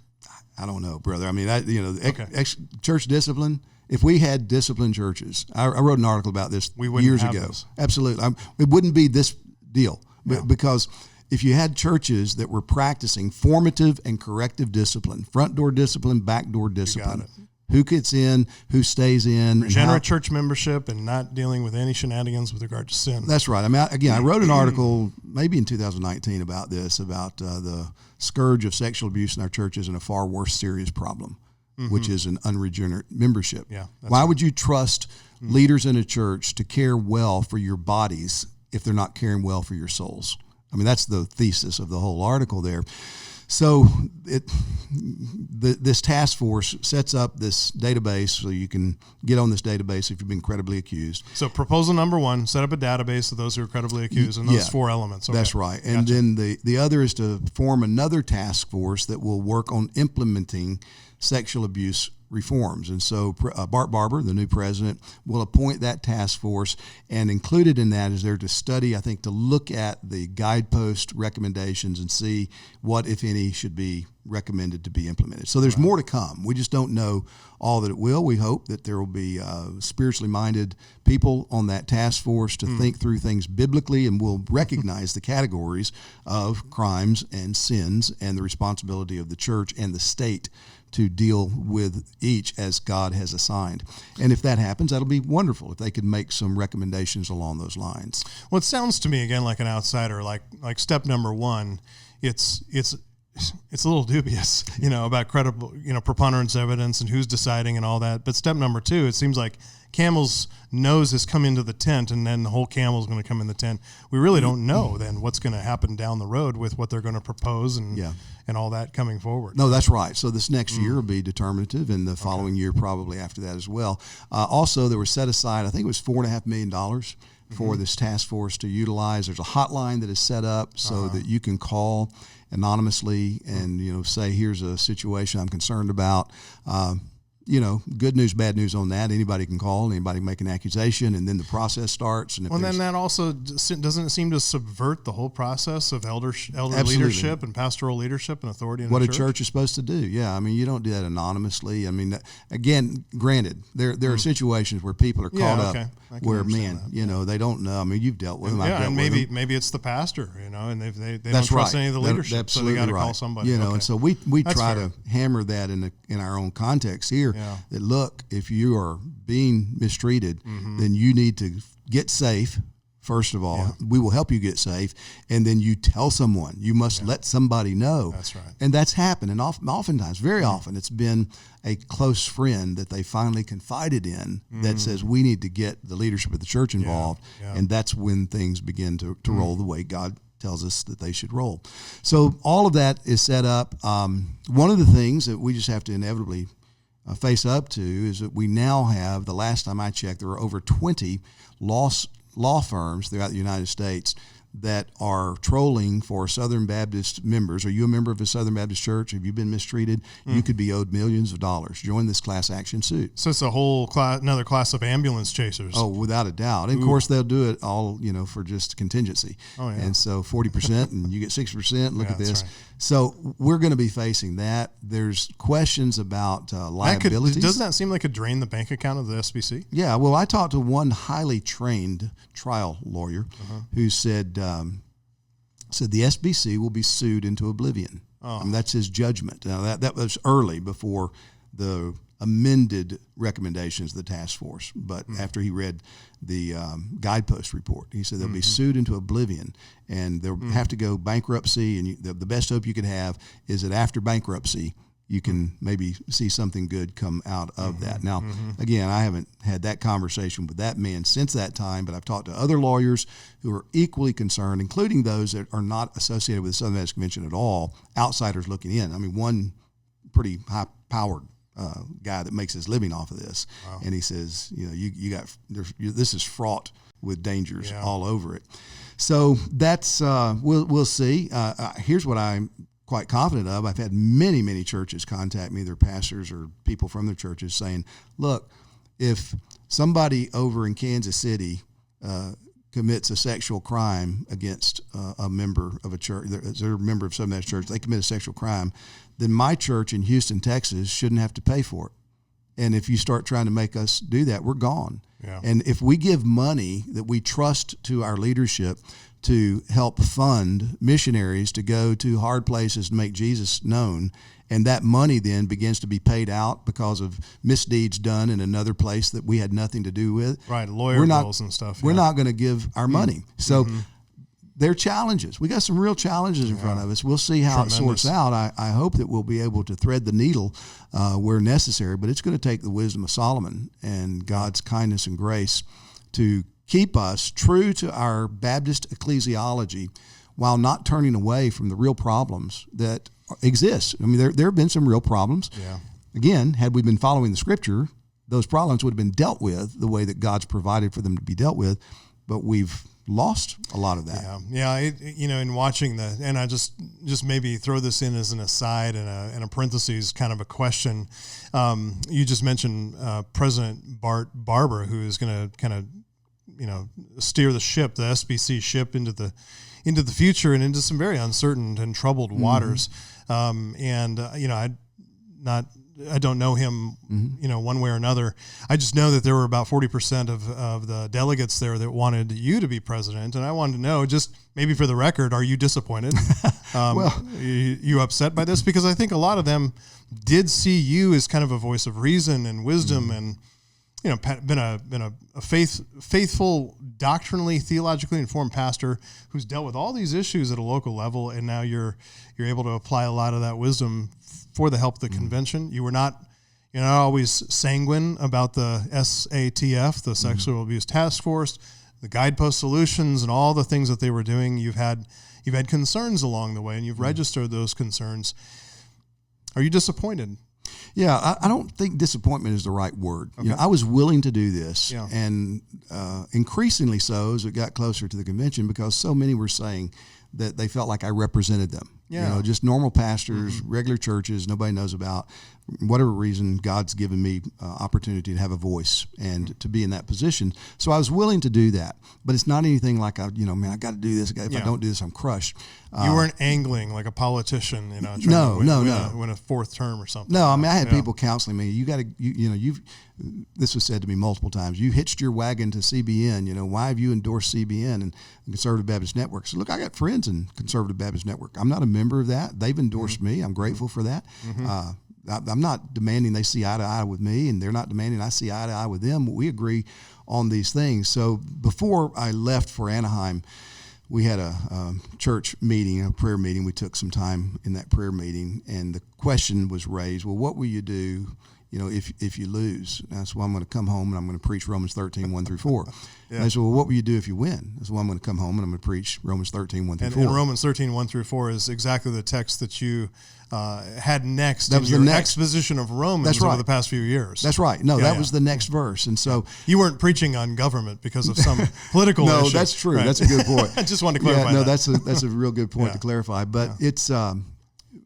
I don't know, brother. I mean, Okay. church discipline. If we had disciplined churches, I wrote an article about this years ago. This. Absolutely, it wouldn't be this deal Yeah. because if you had churches that were practicing formative and corrective discipline, front door discipline, back door discipline, who gets in, who stays in, regenerate church membership, and not dealing with any shenanigans with regard to sin. That's right. I mean, I wrote an article maybe in 2019 about this, about the scourge of sexual abuse in our churches and a far worse serious problem, which is an unregenerate membership. Yeah, Why would you trust leaders in a church to care well for your bodies if they're not caring well for your souls? I mean, that's the thesis of the whole article there. So this task force sets up this database so you can get on this database if you've been credibly accused. So proposal number one, set up a database of those who are credibly accused, and those 4 elements. Okay. That's right. And then the other is to form another task force that will work on implementing sexual abuse reforms. And so Bart Barber, the new president, will appoint that task force, and included in that is there to study, I think, to look at the guidepost recommendations and see what, if any, should be recommended to be implemented. So there's more to come. We just don't know all that it will. We hope that there will be spiritually minded people on that task force to think through things biblically, and will recognize the categories of crimes and sins and the responsibility of the church and the state to deal with each as God has assigned. And if that happens, that'll be wonderful if they could make some recommendations along those lines. Well, it sounds to me, again, like an outsider, like step number one, it's a little dubious, about credible, preponderance evidence and who's deciding and all that. But step number two, it seems like camel's nose has come into the tent, and then the whole camel is going to come in the tent. We really don't know then what's going to happen down the road with what they're going to propose and all that coming forward. No, that's right. So this next year will be determinative, and the following year probably after that as well. Also, there was set aside, I think it was $4.5 million for this task force to utilize. There's a hotline that is set up so that you can call anonymously and say, here's a situation I'm concerned about. Good news, bad news on that. Anybody can call, anybody can make an accusation, and then the process starts. And then that also doesn't it seem to subvert the whole process of elder Absolutely. leadership and pastoral leadership and authority in what the a church is supposed to do. Yeah, I mean, you don't do that anonymously. I mean, again, granted, there are situations where people are caught up where, man, they don't know. I mean, you've dealt with them. I've dealt with them. Maybe it's the pastor, and they don't trust any of the leadership, so they got to call somebody. And so we try to hammer that in our own context here. That look, if you are being mistreated, then you need to get safe. First of all, we will help you get safe, and then you tell someone. You must let somebody know. That's right. And that's happened, and oftentimes, very often, it's been a close friend that they finally confided in that says, we need to get the leadership of the church involved, and that's when things begin to roll the way God tells us that they should roll. So all of that is set up. One of the things that we just have to inevitably face up to is that we now have, the last time I checked, there were over 20 law firms throughout the United States that are trolling for Southern Baptist members. Are you a member of a Southern Baptist church? Have you been mistreated? You could be owed millions of dollars. Join this class action suit. So it's a whole another class of ambulance chasers. Oh, without a doubt. And of course, they'll do it all, for just contingency. Oh, yeah. And so 40% and you get 6%. Look at this. Right. So we're going to be facing that. There's questions about liabilities. Doesn't that seem like it drain the bank account of the SBC? Yeah. Well, I talked to one highly trained trial lawyer who said the SBC will be sued into oblivion. I mean, that's his judgment. Now that was early before the amended recommendations of the task force, but after he read the guidepost report, he said they'll be sued into oblivion, and they'll have to go bankruptcy, and the best hope you could have is that after bankruptcy, you can maybe see something good come out of that. Now, again, I haven't had that conversation with that man since that time, but I've talked to other lawyers who are equally concerned, including those that are not associated with the Southern Baptist Convention at all, outsiders looking in. I mean, one pretty high-powered guy that makes his living off of this, and he says, this is fraught with dangers all over it. So that's we'll see. Here's what I'm quite confident of. I've had many churches contact me, their pastors or people from their churches, saying, look, if somebody over in Kansas City commits a sexual crime against a member of a church, they're a member of some Baptist church, they commit a sexual crime, then my church in Houston, Texas shouldn't have to pay for it. And if you start trying to make us do that, we're gone. Yeah. And if we give money that we trust to our leadership to help fund missionaries to go to hard places to make Jesus known, and that money then begins to be paid out because of misdeeds done in another place that we had nothing to do with. Right, lawyer bills and stuff. We're not going to give our money. So there are challenges. We got some real challenges in front of us. We'll see how it sorts out. I hope that we'll be able to thread the needle where necessary, but it's going to take the wisdom of Solomon and God's kindness and grace to keep us true to our Baptist ecclesiology while not turning away from the real problems that exist. I mean, there have been some real problems. Yeah. Again, had we been following the Scripture, those problems would have been dealt with the way that God's provided for them to be dealt with, but we've lost a lot of that. In watching and I just maybe throw this in as an aside and a parentheses, kind of a question. You just mentioned President Bart Barber, who is going to kind of steer the ship, the SBC ship, into the future and into some very uncertain and troubled waters. I don't know him, one way or another. I just know that there were about 40% of the delegates there that wanted you to be president, and I wanted to know, just maybe for the record, are you disappointed? You upset by this? Because I think a lot of them did see you as kind of a voice of reason and wisdom, and been a faithful, doctrinally, theologically informed pastor who's dealt with all these issues at a local level, and now you're able to apply a lot of that wisdom for the help of the convention. You're not always sanguine about the SATF, the Sexual Abuse Task Force, the Guidepost Solutions, and all the things that they were doing. You've had concerns along the way, and you've registered those concerns. Are you disappointed? Yeah, I don't think disappointment is the right word. Okay. I was willing to do this, and increasingly so as it got closer to the convention, because so many were saying that they felt like I represented them. Yeah. Just normal pastors, regular churches nobody knows about. Whatever reason, God's given me opportunity to have a voice and to be in that position. So I was willing to do that. But it's not anything like, I got to do this. If I don't do this, I'm crushed. You weren't angling like a politician, trying to win a fourth term or something. No, I mean, I had people counseling me. You got to, this was said to me multiple times. You hitched your wagon to CBN. Why have you endorsed CBN and Conservative Baptist Network? So look, I got friends in Conservative Baptist Network. I'm not a member of that. They've endorsed me. I'm grateful for that. I'm not demanding they see eye to eye with me, and they're not demanding I see eye to eye with them. We agree on these things. So before I left for Anaheim, we had a church meeting, a prayer meeting. We took some time in that prayer meeting, and the question was raised, well, what will you do, if you lose? And I said, well, I'm going to come home and I'm going to preach Romans 13, 1 through 4. And I said, well, what will you do if you win? I said, well, I'm going to come home and I'm going to preach Romans 13, 1 through 4. And Romans 13, 1 through 4 is exactly the text that you had next in your exposition of Romans over the past few years. That's right. No, that was the next verse. And so you weren't preaching on government because of some political issue. No, that's true. Right. That's a good point. I just wanted to clarify that. That's a real good point to clarify. But it's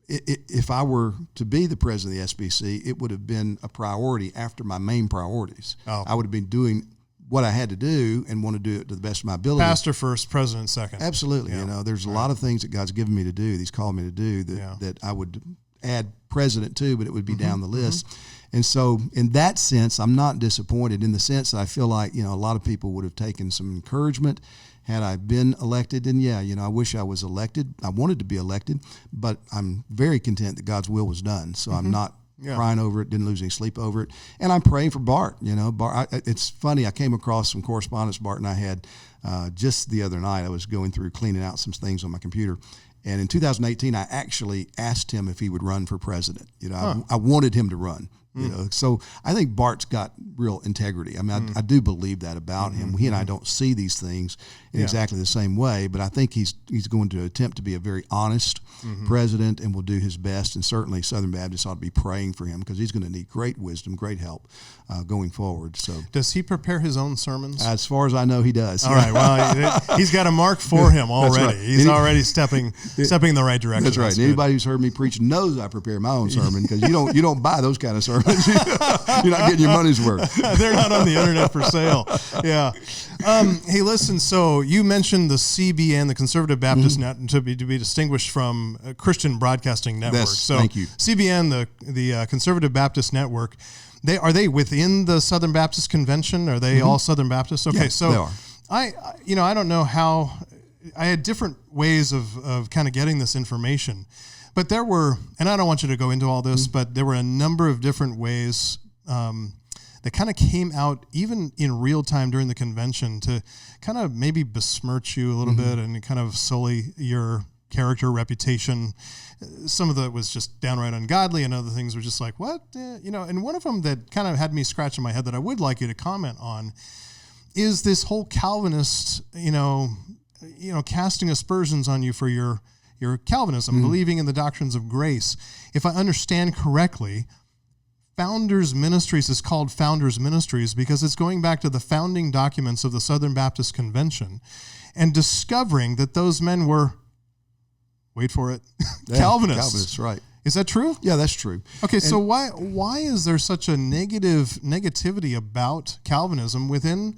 if I were to be the president of the SBC, it would have been a priority after my main priorities. I would have been doing what I had to do and want to do it to the best of my ability. Pastor first, president second. Absolutely. There's a lot of things that God's given me to do, He's called me to do, that I would add president to, but it would be down the list. And so in that sense, I'm not disappointed, in the sense that I feel like, a lot of people would have taken some encouragement had I been elected. And I wish I was elected. I wanted to be elected, but I'm very content that God's will was done. So I'm not crying over it, didn't lose any sleep over it. And I'm praying for Bart. Bart. It's funny, I came across some correspondence Bart and I had just the other night. I was going through cleaning out some things on my computer, And in 2018, I actually asked him if he would run for president. I wanted him to run. So I think Bart's got real integrity. I mean, I do believe that about him. He and I don't see these things in exactly the same way, but I think he's going to attempt to be a very honest president and will do his best. And certainly Southern Baptists ought to be praying for him because he's going to need great wisdom, great help going forward. So, does he prepare his own sermons? As far as I know, he does. All right. Well, he's got a mark for him already. Right. He's already stepping in the right direction. That's right. That's anybody who's heard me preach knows I prepare my own sermon because you don't buy those kind of sermons. You're not getting your money's worth. They're not on the internet for sale. Yeah. Hey, listen. So you mentioned the CBN, the Conservative Baptist Net, to be distinguished from Christian Broadcasting Network. Yes, so thank you. CBN, the Conservative Baptist Network, are they within the Southern Baptist Convention? Are they all Southern Baptists? Okay, yeah, they are. I don't know how. I had different ways of kind of getting this information. But there were, and I don't want you to go into all this, but there were a number of different ways that kind of came out even in real time during the convention to kind of maybe besmirch you a little bit and kind of sully your character, reputation. Some of that was just downright ungodly, and other things were just like, what? And one of them that kind of had me scratching my head that I would like you to comment on is this whole Calvinist, casting aspersions on you for your Calvinism, believing in the doctrines of grace. If I understand correctly, Founders Ministries is called Founders Ministries because it's going back to the founding documents of the Southern Baptist Convention and discovering that those men were, wait for it, Calvinists. Calvinists, right. Is that true? Yeah, that's true. Okay, so why is there such a negativity about Calvinism within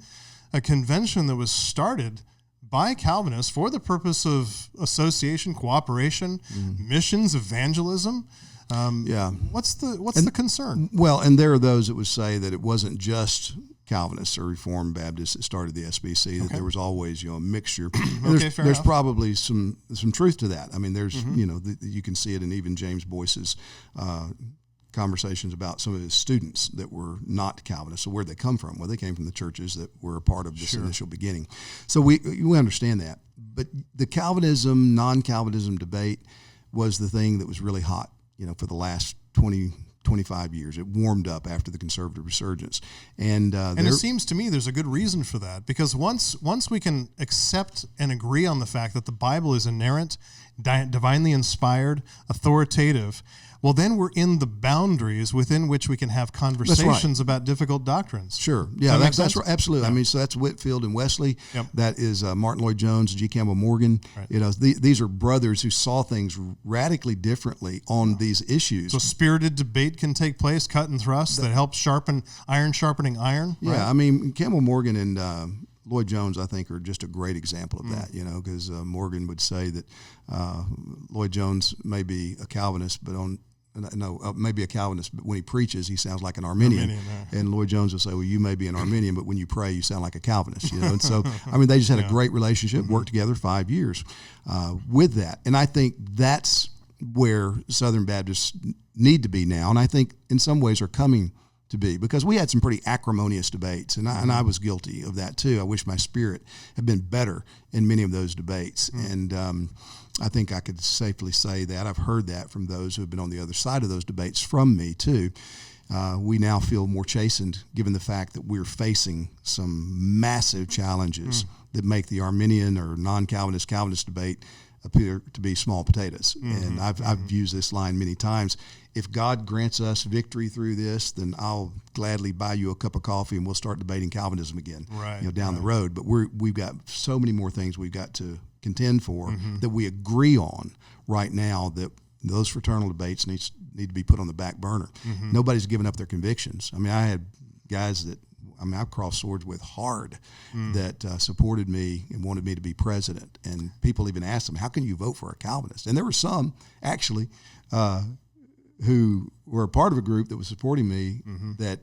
a convention that was started by Calvinists for the purpose of association, cooperation, missions, evangelism? What's the concern? Well, and there are those that would say that it wasn't just Calvinists or Reformed Baptists that started the SBC, that there was always, a mixture. There's probably some truth to that. I mean, there's, you can see it in even James Boyce's conversations about some of his students that were not Calvinists. So where'd they come from? Well, they came from the churches that were a part of this initial beginning. So we understand that. But the Calvinism, non-Calvinism debate was the thing that was really hot, for the last 25 years. It warmed up after the conservative resurgence. And it seems to me there's a good reason for that, because once we can accept and agree on the fact that the Bible is inerrant, divinely inspired, authoritative, well, then we're in the boundaries within which we can have conversations about difficult doctrines. Sure. Yeah, that's right. Absolutely. Yeah. I mean, so that's Whitefield and Wesley. Yep. That is Martin Lloyd-Jones, G. Campbell Morgan. Right. These are brothers who saw things radically differently on these issues. So spirited debate can take place, cut and thrust, that helps sharpening iron. Yeah, right? I mean, Campbell Morgan and Lloyd-Jones, I think, are just a great example of that, because Morgan would say that Lloyd-Jones may be a Calvinist, but maybe a Calvinist, but when he preaches, he sounds like an Arminian. And Lloyd-Jones will say, well, you may be an Arminian, but when you pray, you sound like a Calvinist. And so, I mean, they just had a great relationship, worked together 5 years with that. And I think that's where Southern Baptists need to be now, and I think in some ways are coming to be, because we had some pretty acrimonious debates, and I was guilty of that too. I wish my spirit had been better in many of those debates, and I think I could safely say that. I've heard that from those who have been on the other side of those debates from me too. We now feel more chastened given the fact that we're facing some massive challenges that make the Arminian or non-Calvinist Calvinist debate appear to be small potatoes. And I've used this line many times. If God grants us victory through this, then I'll gladly buy you a cup of coffee and we'll start debating Calvinism again, down the road. But we've got so many more things we've got to contend for that we agree on right now, that those fraternal debates need to be put on the back burner. Nobody's given up their convictions. I mean, I had guys that I've crossed swords with hard that supported me and wanted me to be president. And people even asked them, how can you vote for a Calvinist? And there were some, actually, who were a part of a group that was supporting me that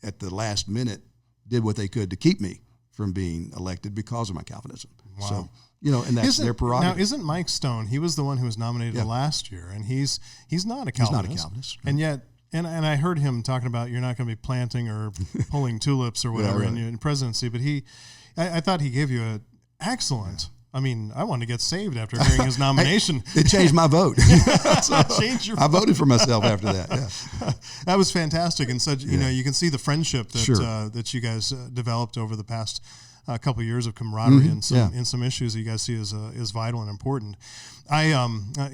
at the last minute did what they could to keep me from being elected because of my Calvinism. Wow. So, and that's their prerogative. Now, isn't Mike Stone, he was the one who was nominated last year, and he's not a Calvinist. He's not a Calvinist. And yet, and I heard him talking about you're not going to be planting or pulling tulips or whatever in your presidency, but I thought he gave you an excellent I mean, I wanted to get saved after hearing his nomination. It changed my vote. So Changed your I voted for myself after that. Yeah. That was fantastic, and such. You know, you can see the friendship that Sure. That you guys developed over the past couple of years of camaraderie and some issues that you guys see as vital and important.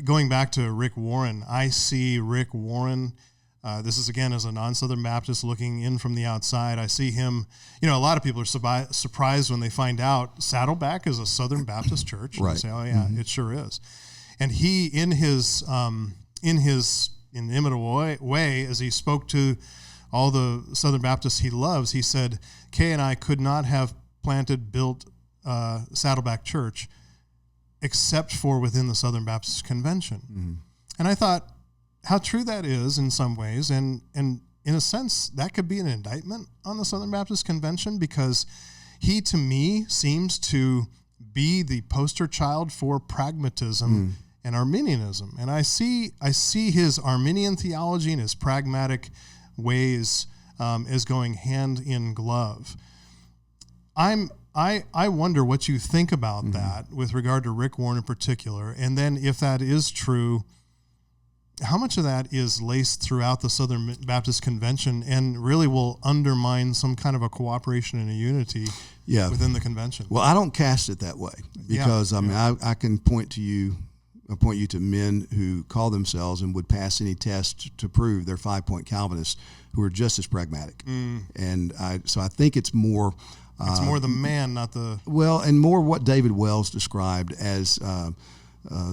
Going back to Rick Warren, I see Rick Warren. This is, again, as a non-Southern Baptist looking in from the outside. I see him, you know, a lot of people are surprised when they find out Saddleback is a Southern Baptist church. Right. And they say, oh, yeah, it sure is. And he, in his inimitable way, as he spoke to all the Southern Baptists he loves, he said, Kay and I could not have built Saddleback Church except for within the Southern Baptist Convention. Mm-hmm. And I thought, how true that is in some ways, and in a sense, that could be an indictment on the Southern Baptist Convention, because he, to me, seems to be the poster child for pragmatism and Arminianism. And I see his Arminian theology and his pragmatic ways as going hand in glove. I wonder what you think about that with regard to Rick Warren in particular, and then if that is true, how much of that is laced throughout the Southern Baptist Convention and really will undermine some kind of a cooperation and a unity within the convention? Well, I don't cast it that way, because I mean, I can point you to men who call themselves and would pass any test to prove they're 5-point Calvinists who are just as pragmatic. And so I think it's more. It's more the man, not the... Well, and more what David Wells described as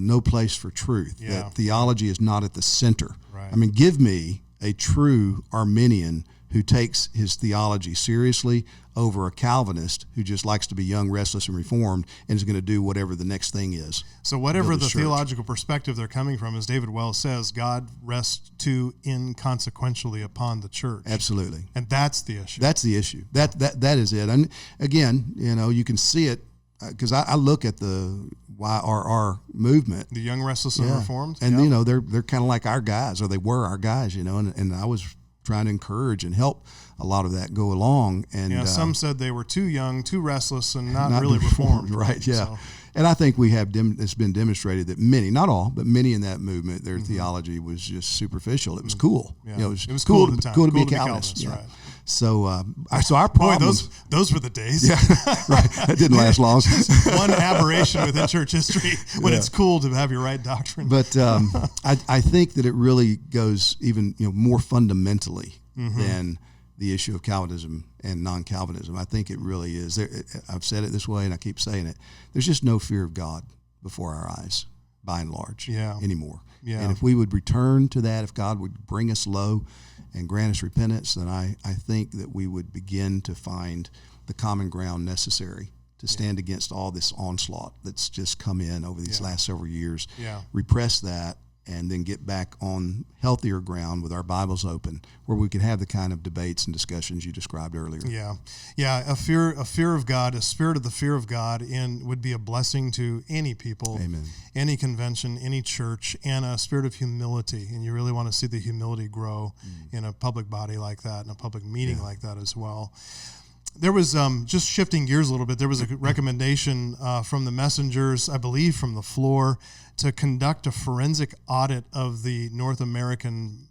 no place for truth, that theology is not at the center. Right. I mean, give me a true Arminian who takes his theology seriously over a Calvinist who just likes to be young, restless, and reformed and is going to do whatever the next thing is. So whatever the theological perspective they're coming from, as David Wells says, God rests too inconsequentially upon the church. Absolutely. And that's the issue. That's the issue. That is it. And again, you know, you can see it because I look at the YRR movement, the young, restless, and reformed, and you know, they're kind of like our guys, or they were our guys, you know, and I was trying to encourage and help a lot of that go along. And some said they were too young, too restless, and not really reformed. Right, yeah. So. And I think we have it's been demonstrated that many, not all, but many in that movement, their theology was just superficial. It was cool. Yeah. You know, it was cool at the time. Cool to be a Calvinist. Right. So our problem. Boy, those were the days. Yeah, right. That didn't last long. One aberration within church history when it's cool to have your right doctrine. But I think that it really goes even more fundamentally than the issue of Calvinism and non-Calvinism. I think it really is. I've said it this way, and I keep saying it. There's just no fear of God before our eyes, by and large, anymore. Yeah. And if we would return to that, if God would bring us low and grant us repentance, then I think that we would begin to find the common ground necessary to stand against all this onslaught that's just come in over these last several years. Yeah. Repress that, and then get back on healthier ground with our Bibles open, where we can have the kind of debates and discussions you described earlier. Yeah. A fear of God, a spirit of the fear of God, would be a blessing to any people, Amen. Any convention, any church, and a spirit of humility. And you really want to see the humility grow in a public body like that, in a public meeting like that as well. There was, just shifting gears a little bit, there was a recommendation from the messengers, I believe from the floor, to conduct a forensic audit of the North American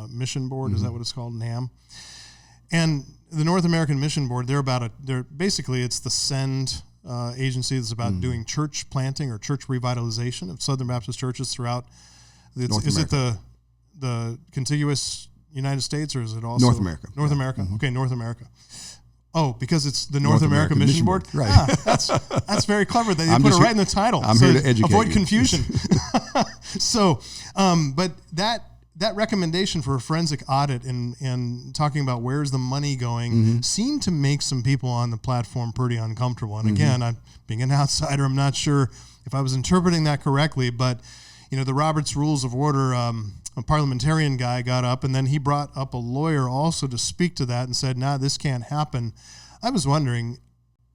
Mission Board. Is that what it's called? NAMB. And the North American Mission Board, basically it's the SEND agency that's about doing church planting or church revitalization of Southern Baptist churches throughout. Is it the contiguous United States, or is it also North America? North America. Okay, North America. Oh, because it's the North American Mission Board? Right. That's very clever. They put it right in the title. I'm here to educate avoid you. Confusion. So, but that recommendation for a forensic audit and talking about where's the money going seemed to make some people on the platform pretty uncomfortable. And again, being an outsider, I'm not sure if I was interpreting that correctly, but the Robert's Rules of Order, a parliamentarian guy got up, and then he brought up a lawyer also to speak to that and said, "Nah, this can't happen." I was wondering,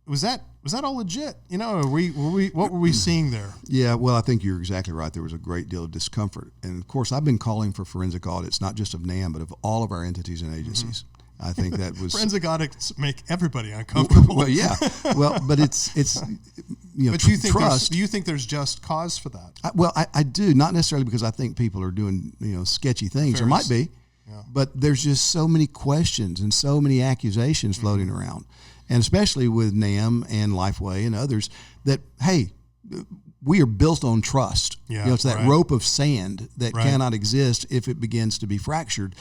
was that all legit? What were we seeing there? Yeah, well, I think you're exactly right. There was a great deal of discomfort, and of course, I've been calling for forensic audits, not just of NAMB, but of all of our entities and agencies. I think that was forensic audits make everybody uncomfortable. Well, yeah. Well, but it's But do you think there's just cause for that? I do, not necessarily because I think people are doing sketchy things. There might be, but there's just so many questions and so many accusations floating around, and especially with NAMB and Lifeway and others that, hey, we are built on trust. It's that rope of sand that cannot exist if it begins to be fractured.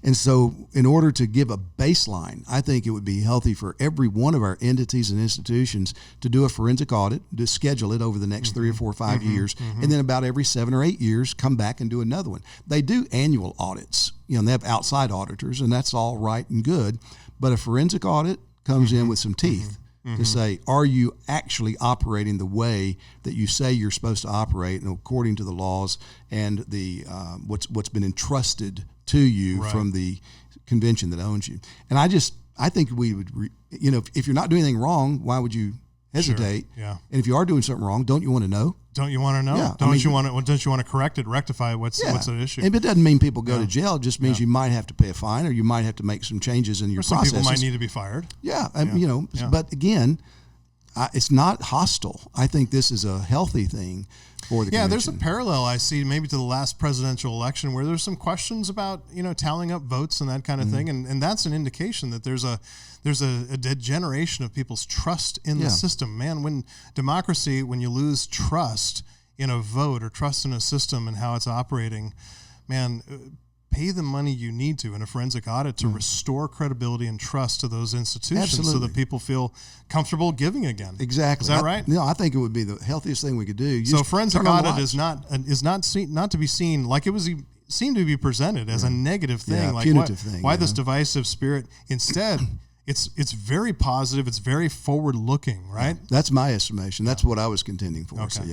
And so in order to give a baseline, I think it would be healthy for every one of our entities and institutions to do a forensic audit, to schedule it over the next 3 or 4 or 5 years, and then about every 7 or 8 years, come back and do another one. They do annual audits, and they have outside auditors, and that's all right and good. But a forensic audit comes in with some teeth. To say, are you actually operating the way that you say you're supposed to operate, and according to the laws and the what's been entrusted to you from the convention that owns you? And I think we would, if you're not doing anything wrong, why would you hesitate? Sure. Yeah. And if you are doing something wrong, don't you want to know? Don't you want to know? Yeah. Don't you want to correct it, rectify what's at issue? And it doesn't mean people go to jail. It just means you might have to pay a fine, or you might have to make some changes in your processes. Some people might need to be fired. But again, it's not hostile. I think this is a healthy thing for the convention. There's a parallel I see maybe to the last presidential election where there's some questions about tallying up votes and that kind of thing, and that's an indication that there's a degeneration of people's trust in the system. Man, when you lose trust in a vote or trust in a system and how it's operating, man, pay the money you need to in a forensic audit to restore credibility and trust to those institutions so that people feel comfortable giving again. Exactly. Is that right? I think it would be the healthiest thing we could do. So forensic audit is not to be seen like it was seemed to be presented as a negative thing, like punitive thing. Why this divisive spirit? Instead, it's very positive. It's very forward looking, right? That's my estimation. That's what I was contending for. Okay.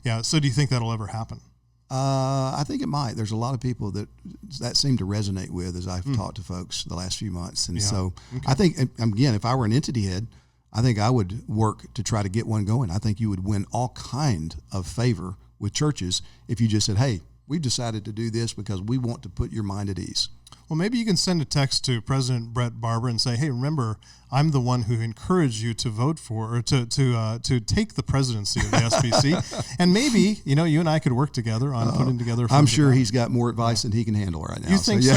So So do you think that'll ever happen? I think it might. There's a lot of people that seem to resonate with as I've talked to folks the last few months. And so I think, again, if I were an entity head, I think I would work to try to get one going. I think you would win all kind of favor with churches if you just said, hey, we've decided to do this because we want to put your mind at ease. Well, maybe you can send a text to President Brett Barber and say, hey, remember, I'm the one who encouraged you to vote for or to take the presidency of the SBC. And maybe, you and I could work together on putting together. I'm sure he's got more advice than he can handle right now. You think so?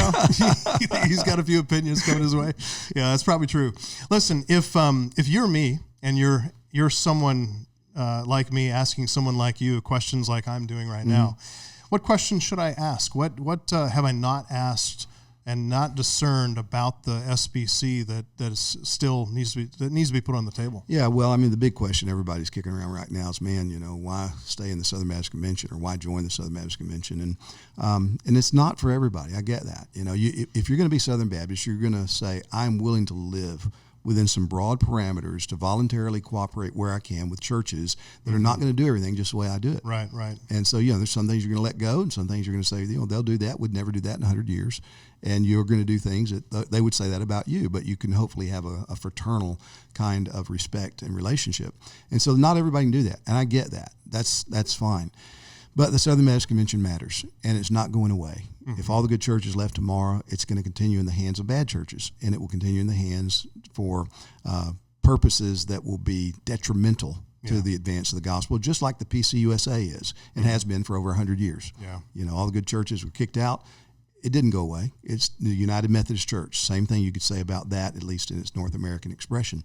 He's got a few opinions coming his way. Yeah, that's probably true. Listen, if you're me and you're someone like me asking someone like you questions like I'm doing right now, what questions should I ask? What have I not asked and not discerned about the SBC that is still needs to be put on the table? Yeah, well, I mean, the big question everybody's kicking around right now is, man, why stay in the Southern Baptist Convention or why join the Southern Baptist Convention? And it's not for everybody. I get that. If you're going to be Southern Baptist, you're going to say, I'm willing to live within some broad parameters to voluntarily cooperate where I can with churches that are not going to do everything just the way I do it. Right. And so, there's some things you're going to let go and some things you're going to say, they'll do that. We'd never do that in 100 years. And you're going to do things that they would say that about you, but you can hopefully have a fraternal kind of respect and relationship. And so not everybody can do that. And I get that. That's fine. But the Southern Baptist Convention matters, and it's not going away. If all the good churches left tomorrow, it's going to continue in the hands of bad churches, and it will continue in the hands for purposes that will be detrimental to the advance of the gospel, just like the PCUSA is and has been for over 100 years. Yeah. All the good churches were kicked out. It didn't go away. It's the United Methodist Church. Same thing you could say about that, at least in its North American expression.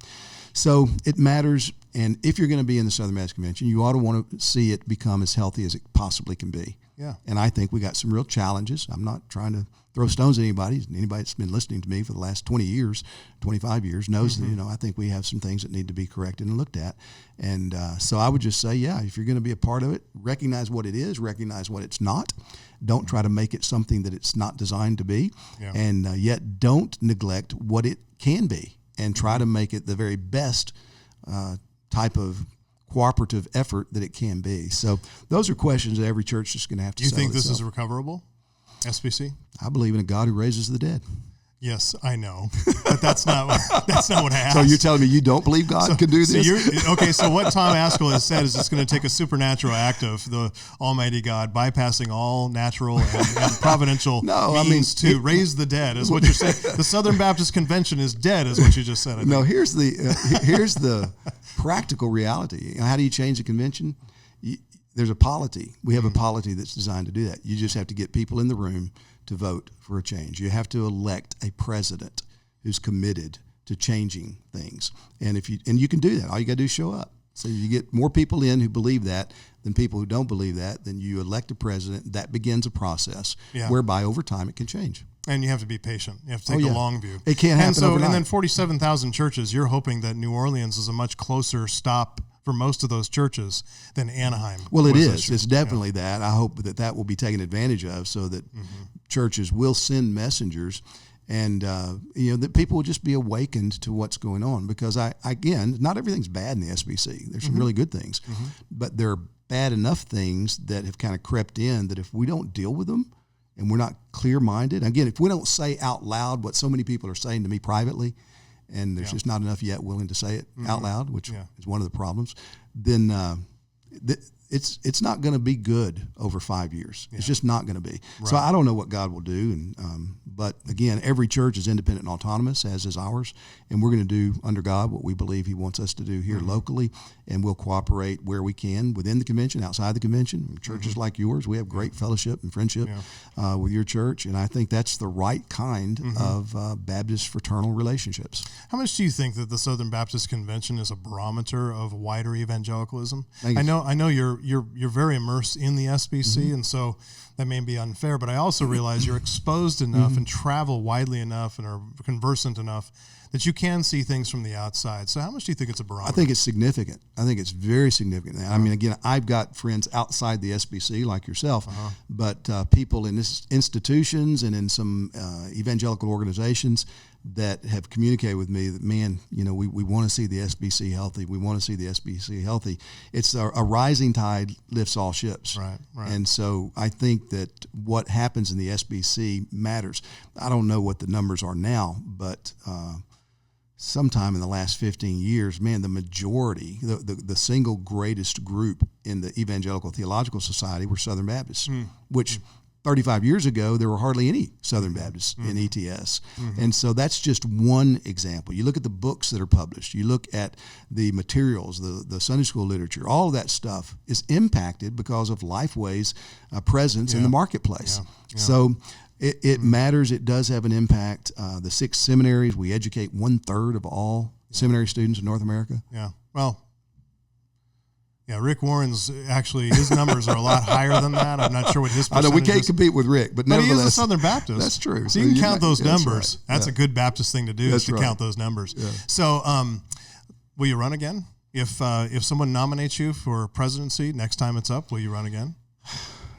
So it matters, and if you're going to be in the Southern Baptist Convention, you ought to want to see it become as healthy as it possibly can be. Yeah. And I think we got some real challenges. I'm not trying to throw stones at anybody. Anybody that's been listening to me for the last 20 years, 25 years knows that, I think we have some things that need to be corrected and looked at. And so I would just say, if you're going to be a part of it, recognize what it is, recognize what it's not. Don't try to make it something that it's not designed to be. Yeah. And yet don't neglect what it can be and try to make it the very best type of cooperative effort that it can be. So those are questions that every church is going to have to settle. Do you think this itself. is recoverable, SBC? I believe in a God who raises the dead. Yes, I know, but that's not what I asked. So you're telling me you don't believe God can do this? So what Tom Ascol has said is it's going to take a supernatural act of the Almighty God bypassing all natural and providential means to raise the dead, is what you're saying. The Southern Baptist Convention is dead, is what you just said. No, here's the practical reality. How do you change the convention? There's a polity. We have a polity that's designed to do that. You just have to get people in the room to vote for a change. You have to elect a president who's committed to changing things. And you can do that. All you got to do is show up. So you get more people in who believe that than people who don't believe that. Then you elect a president. That begins a process whereby over time it can change. And you have to be patient. You have to take the long view. It can't happen overnight. And then 47,000 churches, you're hoping that New Orleans is a much closer stop for most of those churches than Anaheim. Well, it is. It's definitely that. I hope that will be taken advantage of so that churches will send messengers and, that people will just be awakened to what's going on. Because, not everything's bad in the SBC. There's some really good things. But there are bad enough things that have kind of crept in that if we don't deal with them and we're not clear-minded, again, if we don't say out loud what so many people are saying to me privately, and there's just not enough yet willing to say it out loud, which is one of the problems, then it's not going to be good over 5 years. It's just not going to be. Right. So I don't know what God will do. But again, every church is independent and autonomous, as is ours. And we're going to do under God what we believe he wants us to do here locally. And we'll cooperate where we can within the convention, outside the convention. Churches like yours, we have great fellowship and friendship with your church. And I think that's the right kind of Baptist fraternal relationships. How much do you think that the Southern Baptist Convention is a barometer of wider evangelicalism? I know you're very immersed in the SBC, and so that may be unfair, but I also realize you're exposed enough and travel widely enough and are conversant enough that you can see things from the outside. So how much do you think it's a barometer? I think it's significant. I think it's very significant. I mean, again, I've got friends outside the SBC like yourself, but people in institutions and in some evangelical organizations that have communicated with me that, man, we want to see the SBC healthy. We want to see the SBC healthy. It's a rising tide lifts all ships. Right. And so I think that what happens in the SBC matters. I don't know what the numbers are now, but sometime in the last 15 years, man, the majority, the single greatest group in the Evangelical Theological Society were Southern Baptists, which 35 years ago, there were hardly any Southern Baptists in ETS. And so that's just one example. You look at the books that are published. You look at the materials, the Sunday school literature. All of that stuff is impacted because of Lifeway's presence in the marketplace. So it matters. It does have an impact. The 6 seminaries, we educate 1/3 of all seminary students in North America. Yeah. Well, Rick Warren's actually, his numbers are a lot higher than that. I'm not sure what his percentage is. I know we can't compete with Rick, but nevertheless. He is a Southern Baptist. That's true. So you can count those numbers. That's a good Baptist thing to do, is to count those numbers. Yeah. So will you run again? If someone nominates you for presidency, next time it's up, will you run again?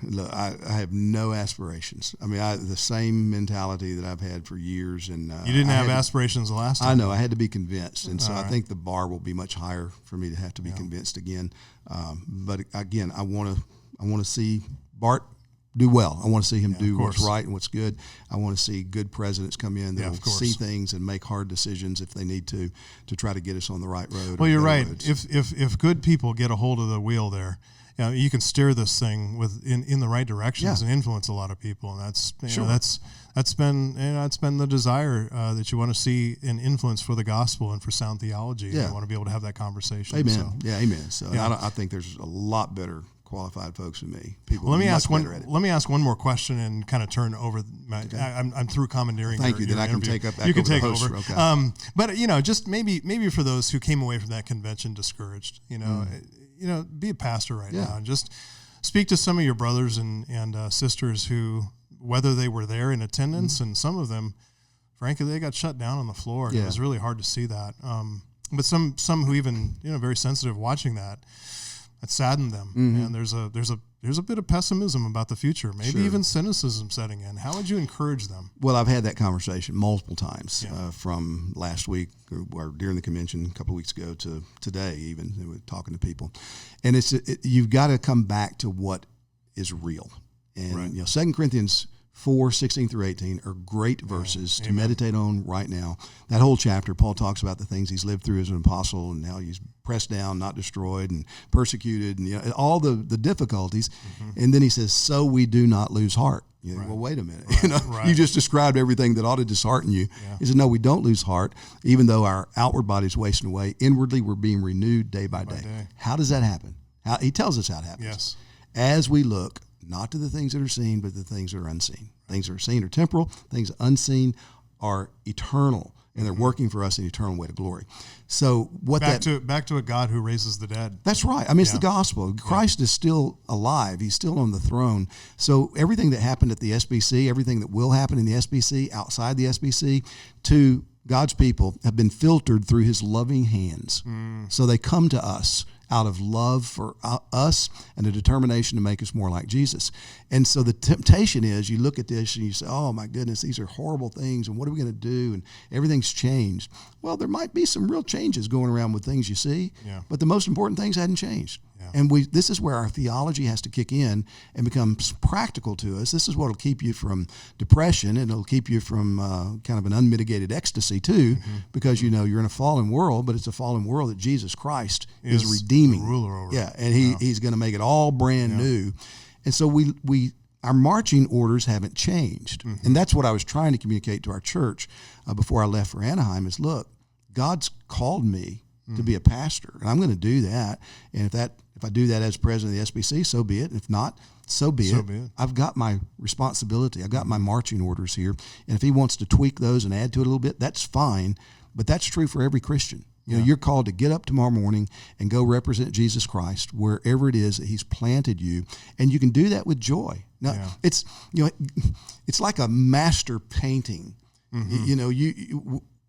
Look, I have no aspirations. I mean, the same mentality that I've had for years. And you didn't have aspirations the last time. I know. I had to be convinced, and so I think the bar will be much higher for me to have to be convinced again. But again, I want to see Bart do well. I want to see him do what's right and what's good. I want to see good presidents come in that will see things and make hard decisions if they need to try to get us on the right road. Well, you're right. If good people get a hold of the wheel there, you can steer this thing in the right directions and influence a lot of people, and that's that's been the desire that you want to see an influence for the gospel and for sound theology. You want to be able to have that conversation. Amen. So. Yeah, amen. So I think there's a lot better qualified folks than me. People. Let me ask one more question and kind of turn over. I'm through commandeering. Thank you. Then I can take up. You can take over. Okay. But just maybe for those who came away from that convention discouraged, be a pastor right now and just speak to some of your brothers and sisters who, whether they were there in attendance, and some of them, frankly, they got shut down on the floor. And it was really hard to see that. But some who even very sensitive watching that, it saddened them. And there's a bit of pessimism about the future, maybe even cynicism setting in. How would you encourage them? Well, I've had that conversation multiple times from last week or during the convention a couple of weeks ago to today, even we're talking to people. And you've got to come back to what is real. And 2 Corinthians 4, 16 through 18 are great verses to meditate on right now. That whole chapter, Paul talks about the things he's lived through as an apostle and how he's pressed down, not destroyed, and persecuted, and all the difficulties. And then he says, so we do not lose heart. Well, wait a minute. You just described everything that ought to dishearten you. He said, no, we don't lose heart, even though our outward body is wasting away. Inwardly, we're being renewed day by day. How does that happen? He tells us how it happens. Yes. As we look, not to the things that are seen, but the things that are unseen. Things that are seen are temporal. Things unseen are eternal, and they're working for us in eternal way to glory. So what back to a God who raises the dead. That's right. I mean, it's the gospel. Christ is still alive. He's still on the throne. So everything that happened at the SBC, everything that will happen in the SBC, outside the SBC, to God's people have been filtered through his loving hands. So they come to us out of love for us and a determination to make us more like Jesus. And so the temptation is you look at this and you say, oh my goodness, these are horrible things, and what are we going to do? And everything's changed. Well, there might be some real changes going around with things you see, but the most important things hadn't changed. And this is where our theology has to kick in and become practical to us. This is what will keep you from depression, and it'll keep you from kind of an unmitigated ecstasy too, because you're in a fallen world, but it's a fallen world that Jesus Christ is redeeming. The ruler over. And he's going to make it all brand new. And so our marching orders haven't changed. And that's what I was trying to communicate to our church before I left for Anaheim is, look, God's called me to be a pastor, and I'm going to do that. And if I do that as president of the SBC, so be it. If not, so be it. I've got my responsibility. I've got my marching orders here. And if he wants to tweak those and add to it a little bit, that's fine. But that's true for every Christian. You're called to get up tomorrow morning and go represent Jesus Christ wherever it is that he's planted you. And you can do that with joy. Now, it's like a master painting.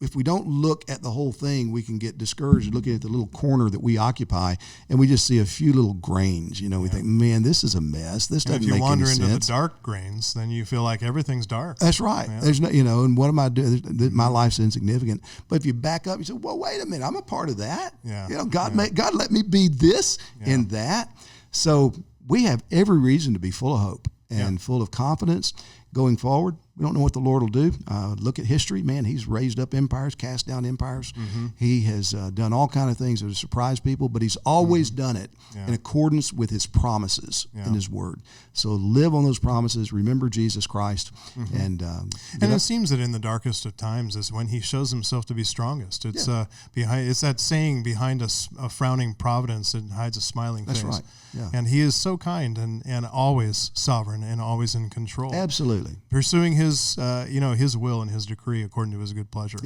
If we don't look at the whole thing, we can get discouraged looking at the little corner that we occupy, and we just see a few little grains. We think, man, this is a mess. This doesn't make any sense. If you wander into the dark grains, then you feel like everything's dark. That's right. There's no, and what am I doing? My life's insignificant. But if you back up, you say, well, wait a minute, I'm a part of that. God let me be this and that. So we have every reason to be full of hope and full of confidence going forward. We don't know what the Lord will do. Look at history, man. He's raised up empires, cast down empires. He has done all kinds of things that have surprised people, but he's always done it in accordance with his promises in his word. So live on those promises. Remember Jesus Christ. And it seems that in the darkest of times is when he shows himself to be strongest. It's it's that saying, behind a frowning providence that hides a smiling face. That's right. Yeah. And he is so kind and always sovereign and always in control. Absolutely. Pursuing his his will and his decree according to his good pleasure.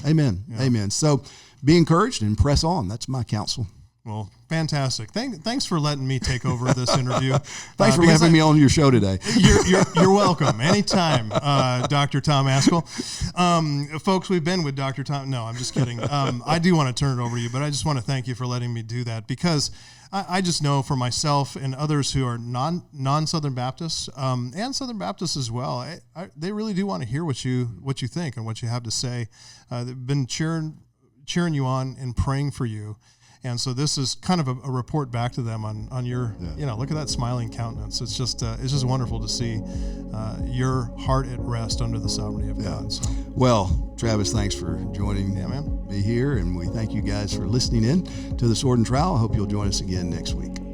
Amen. Amen. So be encouraged and press on. That's my counsel. Well, fantastic. Thanks for letting me take over this interview. Thanks for having me on your show today. You're welcome. Anytime, Dr. Tom Ascol. Folks, we've been with Dr. Tom. No, I'm just kidding. I do want to turn it over to you, but I just want to thank you for letting me do that, because I just know for myself and others who are non-Southern Baptists and Southern Baptists as well, they really do want to hear what you think and what you have to say. They've been cheering you on and praying for you. And so this is kind of a report back to them on your, look at that smiling countenance. It's just wonderful to see your heart at rest under the sovereignty of God. So. Well, Travis, thanks for joining me here, and we thank you guys for listening in to the Sword and Trowel. I hope you'll join us again next week.